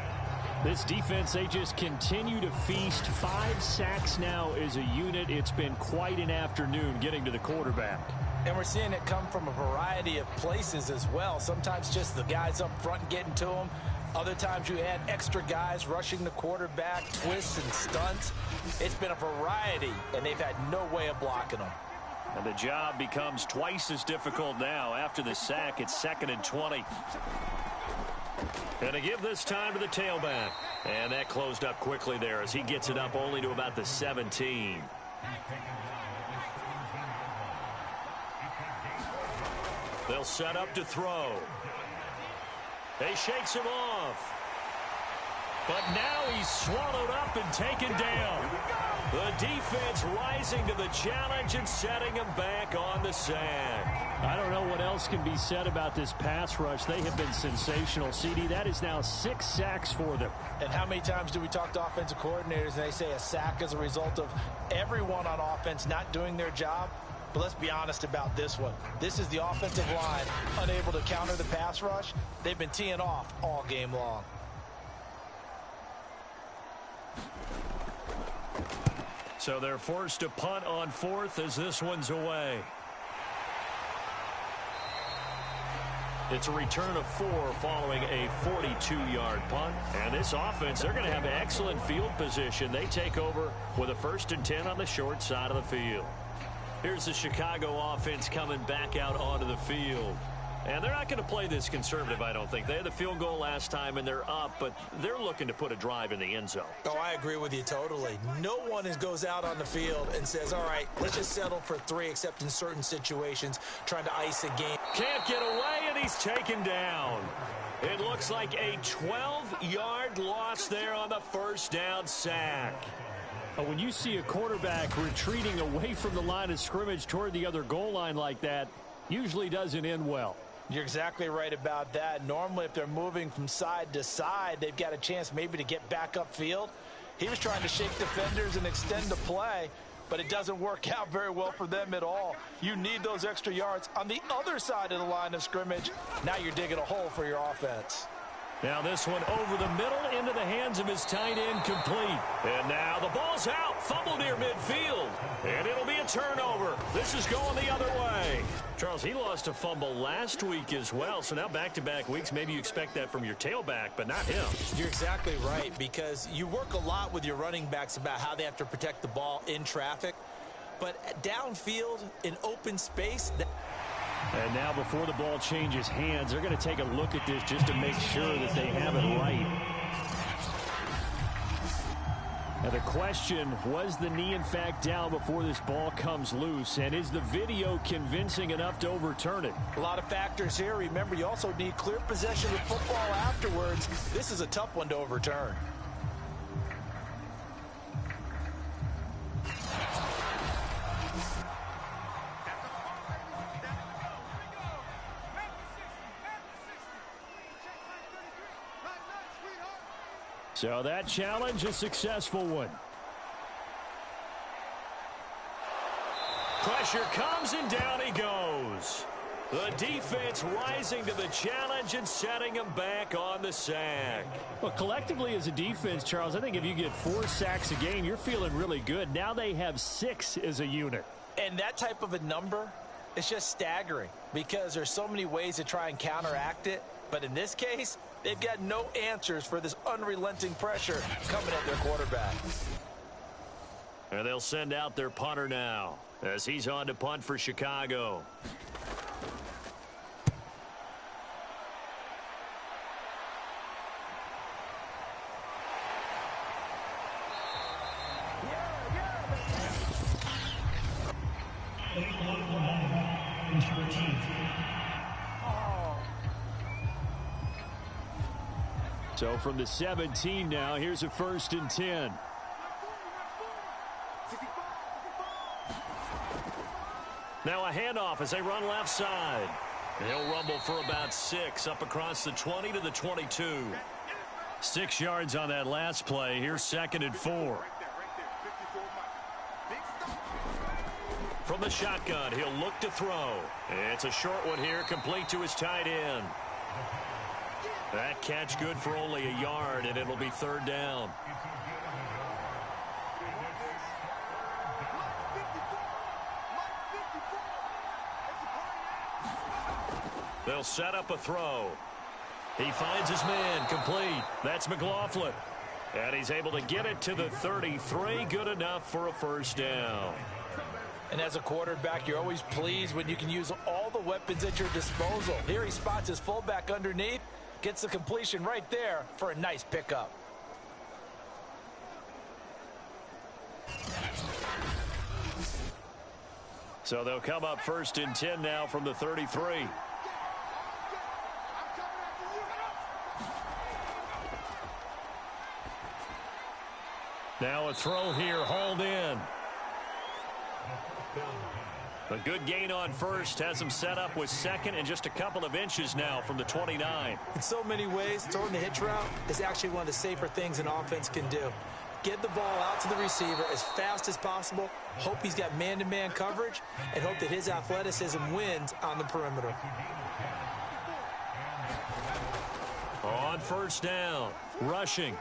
This defense, they just continue to feast. 5 sacks now as a unit. It's been quite an afternoon getting to the quarterback. And we're seeing it come from a variety of places as well. Sometimes just the guys up front getting to them. Other times you add extra guys rushing the quarterback, twists and stunts. It's been a variety, and they've had no way of blocking them. And the job becomes twice as difficult now. After the sack, it's 2nd and 20. And to give this time to the tailback. And that closed up quickly there as he gets it up only to about the 17. They'll set up to throw. He shakes him off. But now he's swallowed up and taken down. The defense rising to the challenge and setting him back on the sack. I don't know what else can be said about this pass rush. They have been sensational, CD. That is now 6 sacks for them. And how many times do we talk to offensive coordinators and they say a sack is a result of everyone on offense not doing their job? But let's be honest about this one. This is the offensive line unable to counter the pass rush. They've been teeing off all game long. So they're forced to punt on 4th as this one's away. It's a return of 4 following a 42-yard punt. And this offense, they're going to have excellent field position. They take over with a 1st and 10 on the short side of the field. Here's the Chicago offense coming back out onto the field. And they're not going to play this conservative, I don't think. They had the field goal last time, and they're up, but they're looking to put a drive in the end zone. Oh, I agree with you totally. No one goes out on the field and says, all right, let's just settle for 3, except in certain situations, trying to ice a game. Can't get away, and he's taken down. It looks like a 12-yard loss there on the 1st down sack. When you see a quarterback retreating away from the line of scrimmage toward the other goal line like that, usually doesn't end well. You're exactly right about that. Normally, if they're moving from side to side, they've got a chance maybe to get back upfield. He was trying to shake defenders and extend the play, but it doesn't work out very well for them at all. You need those extra yards on the other side of the line of scrimmage. Now you're digging a hole for your offense. Now this one over the middle into the hands of his tight end, complete. And now the ball's out, fumble near midfield. And it'll be a turnover. This is going the other way. Charles, he lost a fumble last week as well, so now back-to-back weeks, maybe you expect that from your tailback, but not him. You're exactly right, because you work a lot with your running backs about how they have to protect the ball in traffic. But downfield, in open space... And now before the ball changes hands, they're going to take a look at this just to make sure that they have it right. Now the question, was the knee in fact down before this ball comes loose? And is the video convincing enough to overturn it? A lot of factors here. Remember, you also need clear possession of football afterwards. This is a tough one to overturn. So that challenge, a successful one. Pressure comes and down he goes. The defense rising to the challenge and setting him back on the sack. Well, collectively as a defense, Charles, I think if you get 4 sacks a game, you're feeling really good. Now they have 6 as a unit. And that type of a number, it's just staggering because there's so many ways to try and counteract it. But in this case, they've got no answers for this unrelenting pressure coming at their quarterback. And they'll send out their punter now as he's on to punt for Chicago. So from the 17 now, here's a 1st and 10. Now a handoff as they run left side. He'll rumble for about 6 up across the 20 to the 22. 6 yards on that last play. Here's 2nd and 4. From the shotgun, he'll look to throw. It's a short one here, complete to his tight end. That catch good for only a yard, and it'll be 3rd down. They'll set up a throw. He finds his man, complete. That's McLaughlin. And he's able to get it to the 33, good enough for a 1st down. And as a quarterback, you're always pleased when you can use all the weapons at your disposal. Here he spots his fullback underneath, gets the completion right there for a nice pickup. So they'll come up 1st and 10 now from the 33. Now a throw here, hauled in. A good gain on 1st has him set up with 2nd and just a couple of inches now from the 29. In so many ways, throwing the hitch route is actually one of the safer things an offense can do. Get the ball out to the receiver as fast as possible, hope he's got man-to-man coverage, and hope that his athleticism wins on the perimeter. On 1st down, rushing.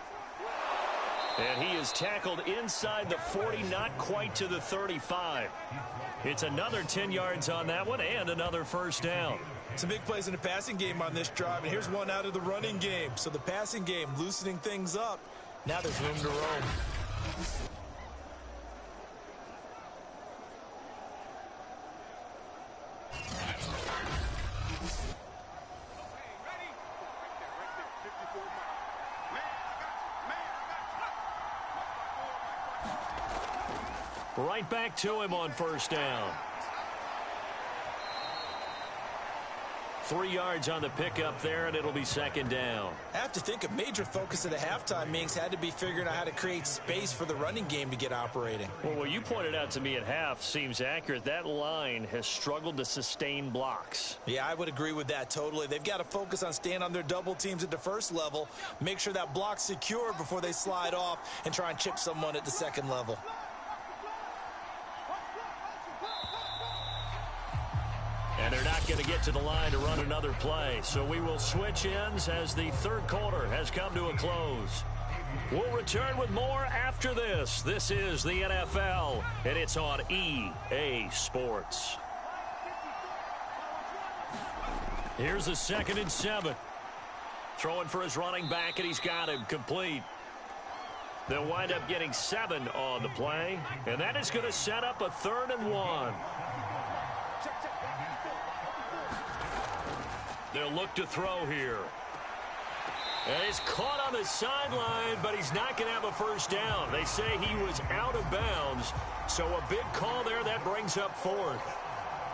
And he is tackled inside the 40, not quite to the 35. It's another 10 yards on that one and another 1st down. Some big plays in the passing game on this drive, and here's one out of the running game. So the passing game loosening things up. Now there's room to roam. Right back to him on 1st down. 3 yards on the pickup there, and it'll be 2nd down. I have to think a major focus of the halftime meetings had to be figuring out how to create space for the running game to get operating. Well, what you pointed out to me at half seems accurate. That line has struggled to sustain blocks. Yeah, I would agree with that totally. They've got to focus on staying on their double teams at the 1st level, make sure that block's secure before they slide off and try and chip someone at the 2nd level. And they're not going to get to the line to run another play. So we will switch ends as the 3rd quarter has come to a close. We'll return with more after this. This is the NFL, and it's on EA Sports. Here's the 2nd and 7. Throwing for his running back, and he's got him complete. They'll wind up getting 7 on the play, and that is going to set up a 3rd and 1. They'll look to throw here. And he's caught on the sideline, but he's not going to have a 1st down. They say he was out of bounds, so a big call there that brings up 4th.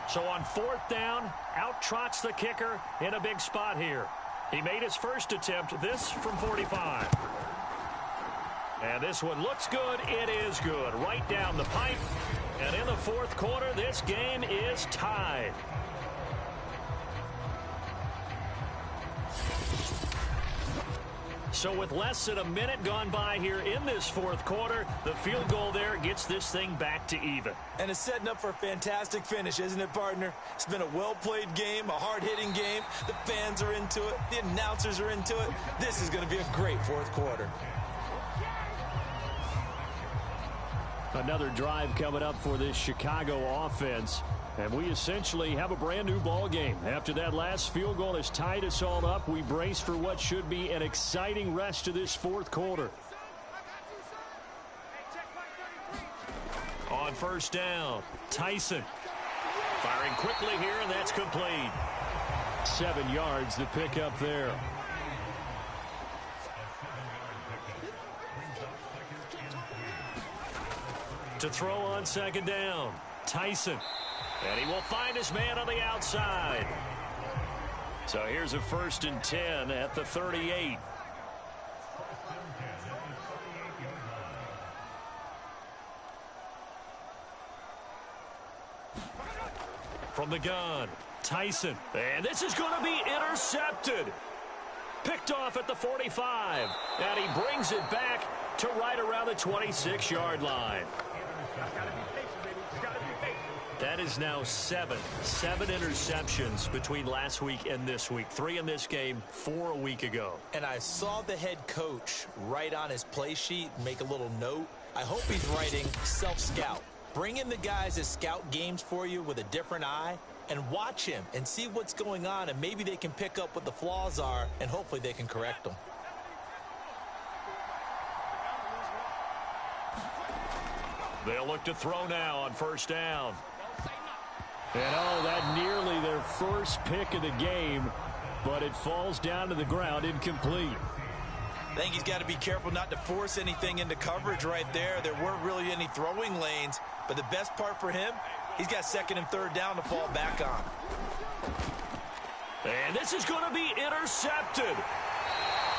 So on 4th down, out trots the kicker in a big spot here. He made his first attempt, this from 45. And this one looks good. It is good. Right down the pipe. And in the 4th quarter, this game is tied. So with less than a minute gone by here in this 4th quarter, the field goal there gets this thing back to even. And it's setting up for a fantastic finish, isn't it, partner? It's been a well-played game, a hard-hitting game. The fans are into it. The announcers are into it. This is going to be a great 4th quarter. Another drive coming up for this Chicago offense. And we essentially have a brand new ball game. After that last field goal has tied us all up, we brace for what should be an exciting rest of this 4th quarter. On 1st down, Tyson. Firing quickly here, and that's complete. 7 yards to pick up there. To throw on 2nd down, Tyson. And he will find his man on the outside. So here's a 1st and 10 at the 38. From the gun, Tyson. And this is going to be intercepted. Picked off at the 45. And he brings it back to right around the 26-yard line. That is now seven interceptions between last week and this week. 3 in this game, 4 a week ago. And I saw the head coach write on his play sheet, make a little note. I hope he's writing self-scout. Bring in the guys that scout games for you with a different eye and watch him and see what's going on, and maybe they can pick up what the flaws are, and hopefully they can correct them. They'll look to throw now on first down. And that nearly their first pick of the game, but it falls down to the ground incomplete. I think he's got to be careful not to force anything into coverage right there. There weren't really any throwing lanes, but the best part for him, he's got 2nd and 3rd down to fall back on. And this is going to be intercepted.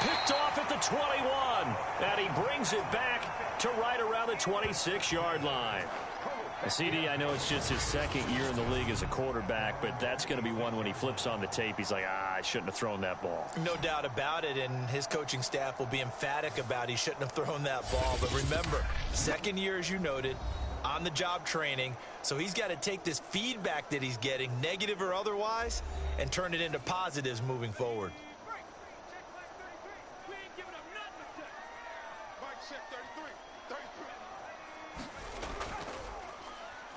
Picked off at the 21. And he brings it back to right around the 26-yard line. CD, I know it's just his 2nd year in the league as a quarterback, but that's going to be one when he flips on the tape, he's like, I shouldn't have thrown that ball. No doubt about it, and his coaching staff will be emphatic about he shouldn't have thrown that ball. But remember, 2nd year, as you noted, on-the-job training, so he's got to take this feedback that he's getting, negative or otherwise, and turn it into positives moving forward.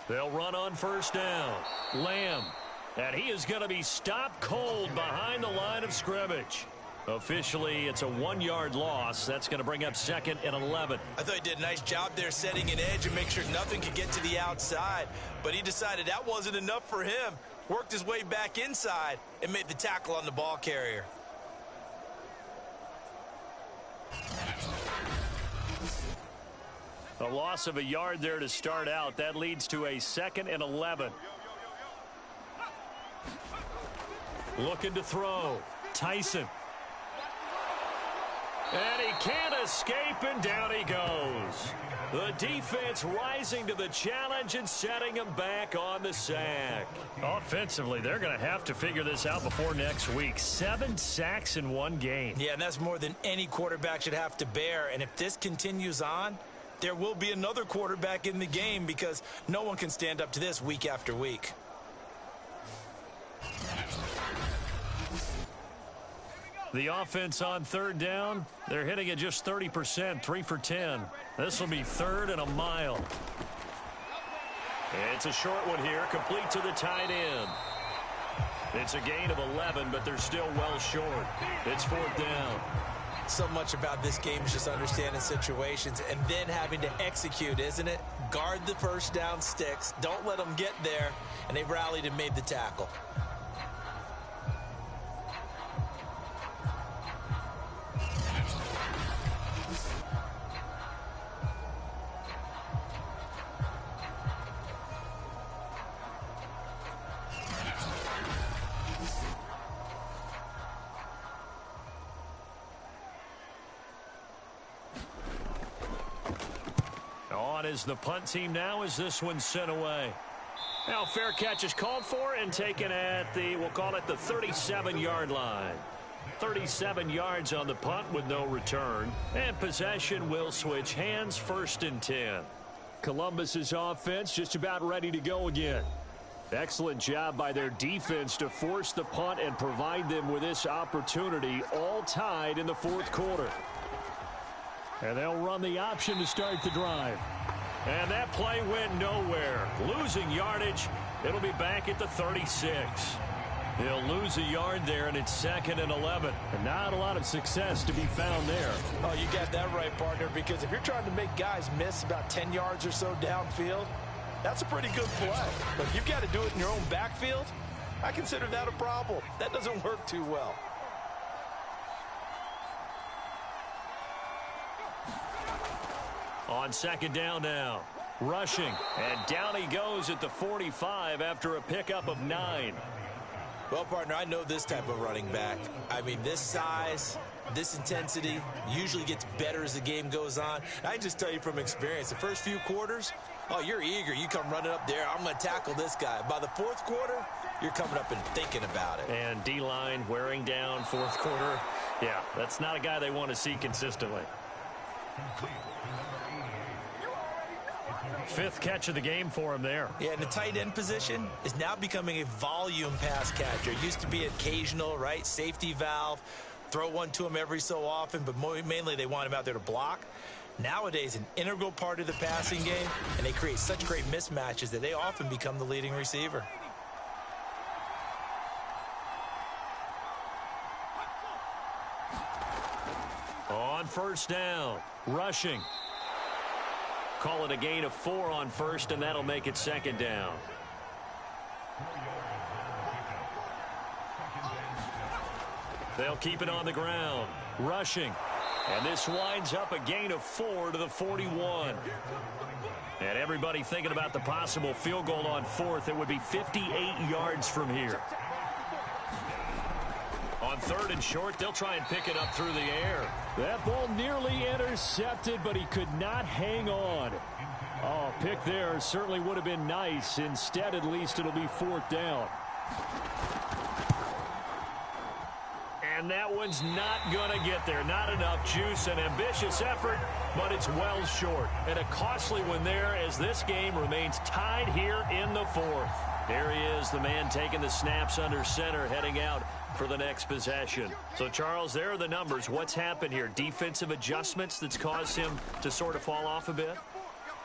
They'll run on first down. Lamb. And he is going to be stopped cold behind the line of scrimmage. Officially, it's a 1-yard loss. That's going to bring up 2nd and 11. I thought he did a nice job there setting an edge and make sure nothing could get to the outside. But he decided that wasn't enough for him. Worked his way back inside and made the tackle on the ball carrier. A loss of a yard there to start out. That leads to a 2nd and 11. Looking to throw. Tyson. And he can't escape, and down he goes. The defense rising to the challenge and setting him back on the sack. Offensively, they're going to have to figure this out before next week. 7 sacks in one game. Yeah, and that's more than any quarterback should have to bear. And if this continues on, there will be another quarterback in the game because no one can stand up to this week after week. The offense on 3rd down, they're hitting at just 30%, 3 for 10. This will be 3rd and a mile. It's a short one here, complete to the tight end. It's a gain of 11, but they're still well short. It's 4th down. So much about this game is just understanding situations and then having to execute, isn't it? Guard the first down sticks. Don't let them get there. And they rallied and made the tackle. Is the punt team now as this one's sent away. Now fair catch is called for and taken at the, we'll call it the 37-yard line. 37 yards on the punt with no return. And possession will switch hands, 1st and 10. Columbus's offense just about ready to go again. Excellent job by their defense to force the punt and provide them with this opportunity, all tied in the 4th quarter. And they'll run the option to start the drive. And that play went nowhere. Losing yardage. It'll be back at the 36. They'll lose a yard there, and it's 2nd and 11. And not a lot of success to be found there. Oh, you got that right, partner, because if you're trying to make guys miss about 10 yards or so downfield, that's a pretty good play. But if you've got to do it in your own backfield, I consider that a problem. That doesn't work too well. On 2nd down now. Rushing. And down he goes at the 45 after a pickup of 9. Well, partner, I know this type of running back. I mean, this size, this intensity usually gets better as the game goes on. I just tell you from experience, the first few quarters, Oh, you're eager. You come running up there. I'm going to tackle this guy. By the fourth quarter, you're coming up and thinking about it. And D-line wearing down fourth quarter. Yeah, that's not a guy they want to see consistently. Fifth catch of the game for him there. Yeah, and the tight end position is now becoming a volume pass catcher. It used to be occasional, right? Safety valve. Throw one to him every so often, but mainly they want him out there to block. Nowadays, an integral part of the passing game, and they create such great mismatches that they often become the leading receiver. On first down, rushing. Call it a gain of 4 on first, and that'll make it second down. They'll keep it on the ground, rushing. And this winds up a gain of 4 to the 41. And everybody thinking about the possible field goal on fourth. It would be 58 yards from here. On third and short, they'll try and pick it up through the air. That ball nearly intercepted, but he could not hang on. Oh, pick there certainly would have been nice. Instead, at least, it'll be fourth down. And that one's not going to get there. Not enough juice. An ambitious effort, but it's well short. And a costly one there as this game remains tied here in the fourth. There he is, the man taking the snaps under center, heading out for the next possession. So, Charles, there are the numbers. What's happened here? Defensive adjustments that's caused him to sort of fall off a bit?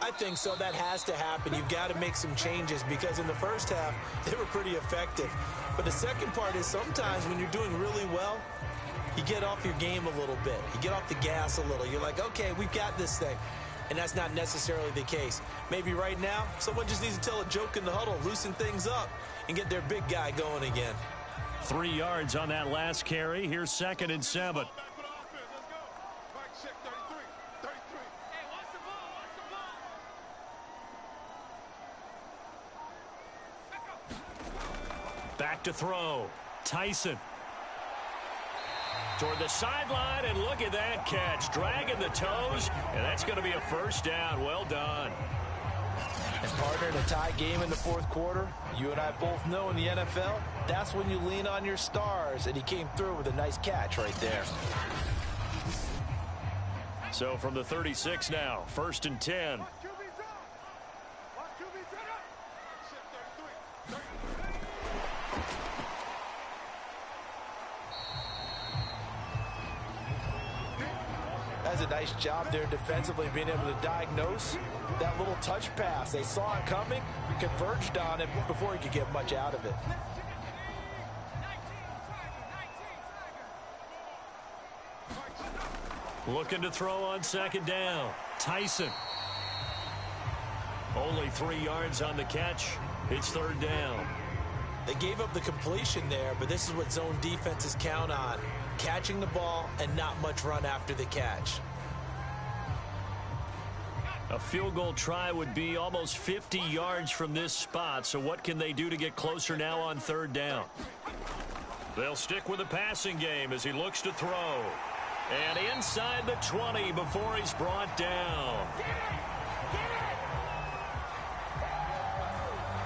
I think so. That has to happen. You've got to make some changes because in the first half, they were pretty effective. But the second part is sometimes when you're doing really well, you get off your game a little bit. You get off the gas a little. You're like, okay, we've got this thing. And that's not necessarily the case. Maybe right now, someone just needs to tell a joke in the huddle, loosen things up, and get their big guy going again. 3 yards on that last carry. Here's second and 7. Back to throw. Tyson. Toward the sideline, and look at that catch. Dragging the toes, and that's going to be a first down. Well done. And partner, in a tie game in the fourth quarter, you and I both know in the NFL, that's when you lean on your stars, and he came through with a nice catch right there. So from the 36 now, first and 10. That's a nice job there defensively, being able to diagnose that little touch pass. They saw it coming, converged on it before he could get much out of it. Looking to throw on second down. Tyson. Only 3 yards on the catch. It's third down. They gave up the completion there, but this is what zone defenses count on. Catching the ball and not much run after the catch. A field goal try would be almost 50 yards from this spot, so what can they do to get closer now on third down? They'll stick with the passing game as he looks to throw. And inside the 20 before he's brought down.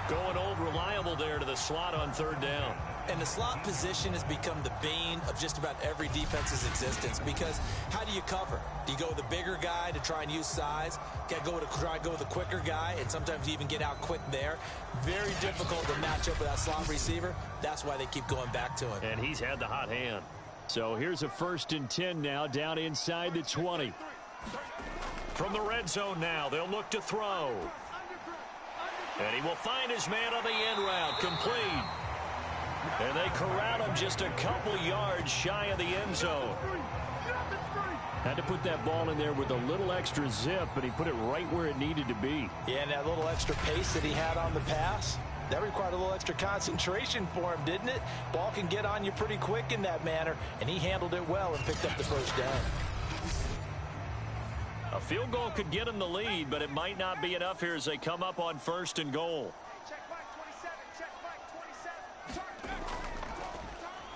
Going old reliable there to the slot on third down. And the slot position has become the bane of just about every defense's existence because how do you cover? Do you go with a bigger guy to try and use size? Got to try to go with a quicker guy, and sometimes you even get out quick there. Very difficult to match up with that slot receiver. That's why they keep going back to him. And he's had the hot hand. So here's a first and 10 now, down inside the 20. From the red zone now, they'll look to throw. And he will find his man on the end route, complete. And they corral him just a couple yards shy of the end zone. Had to put that ball in there with a little extra zip, but he put it right where it needed to be. Yeah, and that little extra pace that he had on the pass, that required a little extra concentration for him, didn't it? Ball can get on you pretty quick in that manner, and he handled it well and picked up the first down. A field goal could get him the lead, but it might not be enough here as they come up on first and goal.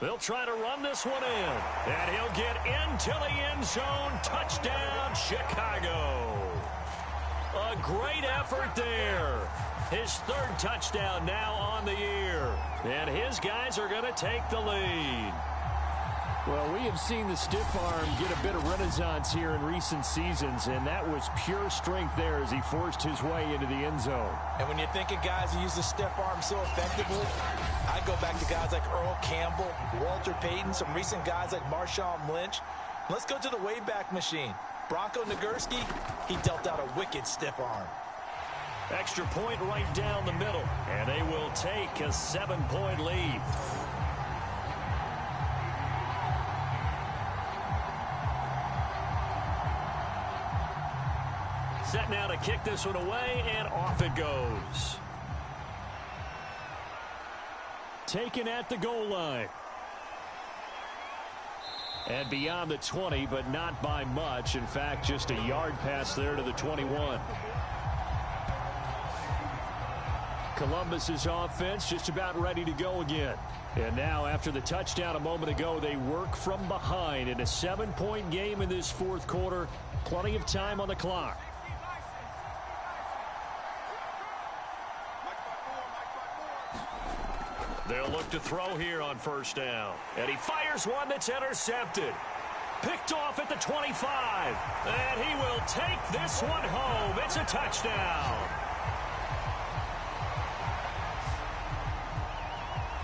They'll try to run this one in. And he'll get into the end zone. Touchdown, Chicago. A great effort there. His third touchdown now on the year. And his guys are going to take the lead. Well, we have seen the stiff arm get a bit of renaissance here in recent seasons, and that was pure strength there as he forced his way into the end zone. And when you think of guys who use the stiff arm so effectively, I go back to guys like Earl Campbell, Walter Payton, some recent guys like Marshawn Lynch. Let's go to the Wayback Machine. Bronco Nagurski, he dealt out a wicked stiff arm. Extra point right down the middle, and they will take a 7-point lead. Set now to kick this one away, and off it goes. Taken at the goal line. And beyond the 20, but not by much. In fact, just a yard pass there to the 21. Columbus's offense just about ready to go again. And now, after the touchdown a moment ago, they work from behind in a 7-point game in this fourth quarter. Plenty of time on the clock. They'll look to throw here on first down. And he fires one that's intercepted. Picked off at the 25. And he will take this one home. It's a touchdown.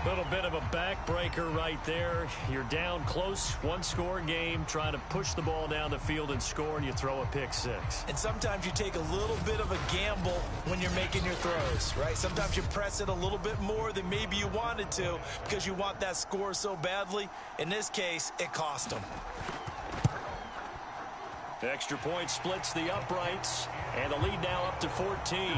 Little bit of a backbreaker right there. You're down close, one-score game, trying to push the ball down the field and score, and you throw a pick six. And sometimes you take a little bit of a gamble when you're making your throws, right? Sometimes you press it a little bit more than maybe you wanted to because you want that score so badly. In this case, it cost them. The extra point splits the uprights, and the lead now up to 14.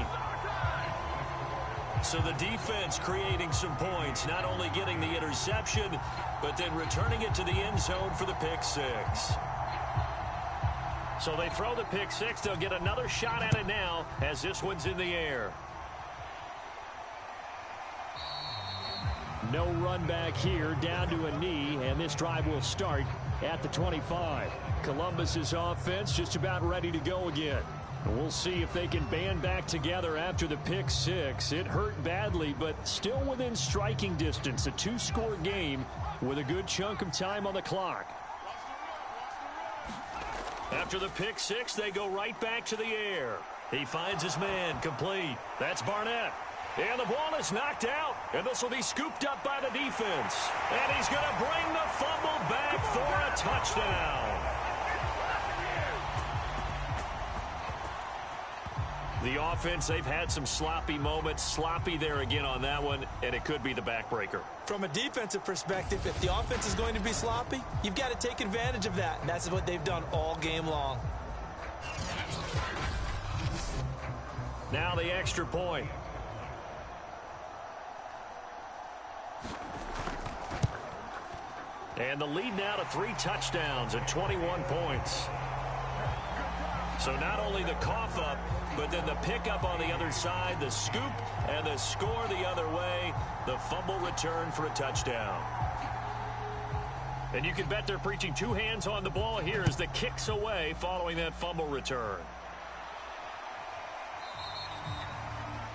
So the defense creating some points, not only getting the interception, but then returning it to the end zone for the pick six. So they throw the pick six. They'll get another shot at it now as this one's in the air. No run back here, down to a knee, and this drive will start at the 25. Columbus's offense just about ready to go again. We'll see if they can band back together after the pick six. It hurt badly, but still within striking distance. A two-score game with a good chunk of time on the clock. After the pick six, they go right back to the air. He finds his man, complete. That's Barnett. And the ball is knocked out, and this will be scooped up by the defense. And he's going to bring the fumble back for a touchdown. The offense, they've had some sloppy moments. Sloppy there again on that one, and it could be the backbreaker. From a defensive perspective, if the offense is going to be sloppy, you've got to take advantage of that, and that's what they've done all game long. Now the extra point. And the lead now to 3 touchdowns at 21 points. So not only the cough up, but then the pickup on the other side, the scoop, and the score the other way, the fumble return for a touchdown. And you can bet they're preaching 2 hands on the ball here as the kicks away following that fumble return.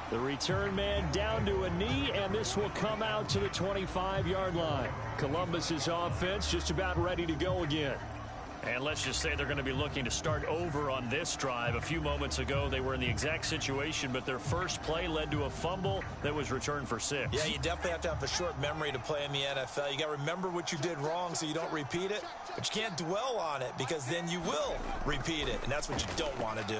The return man down to a knee, and this will come out to the 25-yard line. Columbus's offense just about ready to go again. And let's just say they're going to be looking to start over on this drive. A few moments ago, they were in the exact situation, but their first play led to a fumble that was returned for 6. Yeah, you definitely have to have a short memory to play in the NFL. You got to remember what you did wrong so you don't repeat it, but you can't dwell on it because then you will repeat it, and that's what you don't want to do.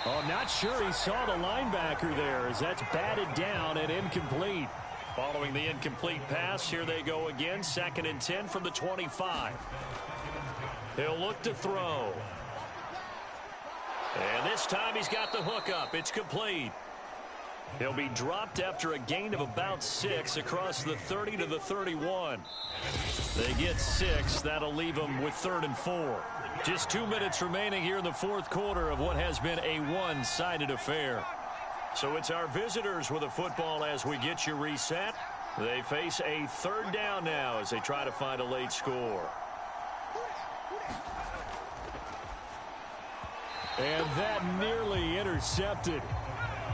Oh, not sure he saw the linebacker there as that's batted down and incomplete. Following the incomplete pass, here they go again. 2nd and 10 from the 25. He'll look to throw. And this time he's got the hook up. It's complete. He'll be dropped after a gain of about 6 across the 30 to the 31. They get 6. That'll leave them with 3rd and 4. Just 2 minutes remaining here in the fourth quarter of what has been a one-sided affair. So it's our visitors with a football as we get you reset. They face a 3rd down now as they try to find a late score. And that nearly intercepted.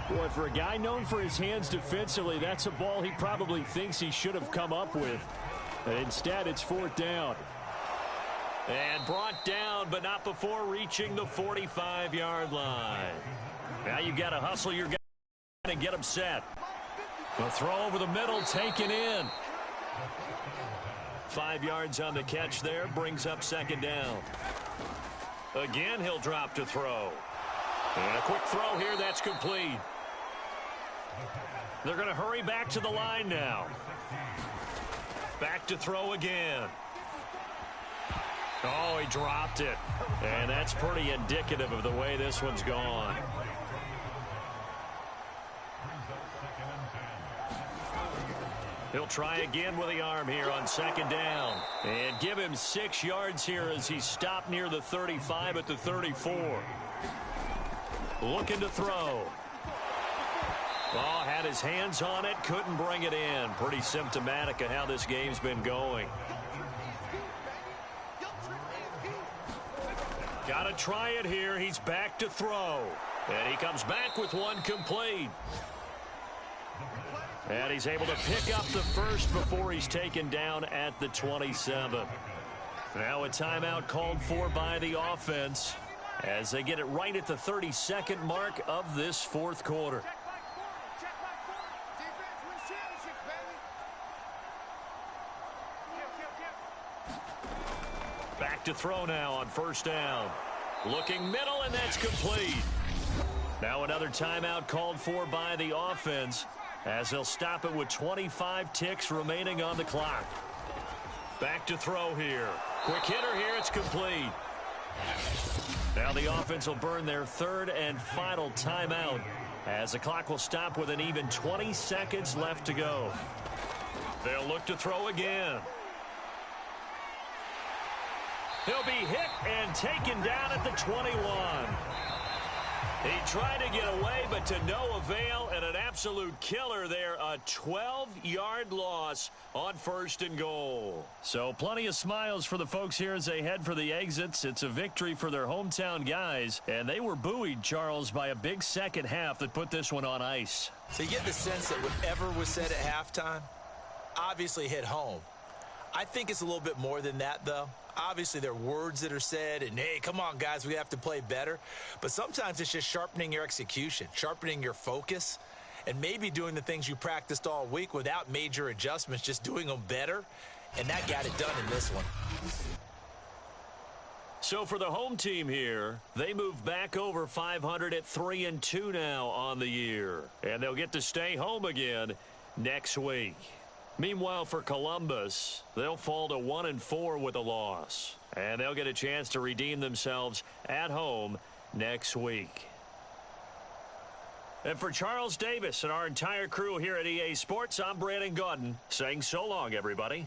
Boy, for a guy known for his hands defensively, that's a ball he probably thinks he should have come up with. And instead, it's 4th down. And brought down, but not before reaching the 45-yard line. Now you got to hustle your guy and get him set. The throw over the middle, taken in. 5 yards on the catch there, brings up 2nd down. Again, he'll drop to throw. And a quick throw here, that's complete. They're going to hurry back to the line now. Back to throw again. Oh, he dropped it. And that's pretty indicative of the way this one's gone. He'll try again with the arm here on 2nd down. And give him 6 yards here as he stopped near the 35 at the 34. Looking to throw. Oh, had his hands on it, couldn't bring it in. Pretty symptomatic of how this game's been going. Got to try it here. He's back to throw. And he comes back with one complete. And he's able to pick up the first before he's taken down at the 27. Now a timeout called for by the offense as they get it right at the 32nd mark of this 4th quarter. Back to throw now on 1st down. Looking middle, and that's complete. Now another timeout called for by the offense as they'll stop it with 25 ticks remaining on the clock. Back to throw here. Quick hitter here, it's complete. Now the offense will burn their 3rd and final timeout as the clock will stop with an even 20 seconds left to go. They'll look to throw again. He'll be hit and taken down at the 21. He tried to get away, but to no avail, and an absolute killer there. A 12-yard loss on 1st and goal. So plenty of smiles for the folks here as they head for the exits. It's a victory for their hometown guys, and they were buoyed, Charles, by a big 2nd half that put this one on ice. So you get the sense that whatever was said at halftime obviously hit home. I think it's a little bit more than that, though. Obviously, there are words that are said, and, hey, come on, guys, we have to play better. But sometimes it's just sharpening your execution, sharpening your focus, and maybe doing the things you practiced all week without major adjustments, just doing them better. And that got it done in this one. So for the home team here, they move back over 500 at 3-2 now on the year. And they'll get to stay home again next week. Meanwhile, for Columbus, they'll fall to 1-4 with a loss. And they'll get a chance to redeem themselves at home next week. And for Charles Davis and our entire crew here at EA Sports, I'm Brandon Gaudin saying so long, everybody.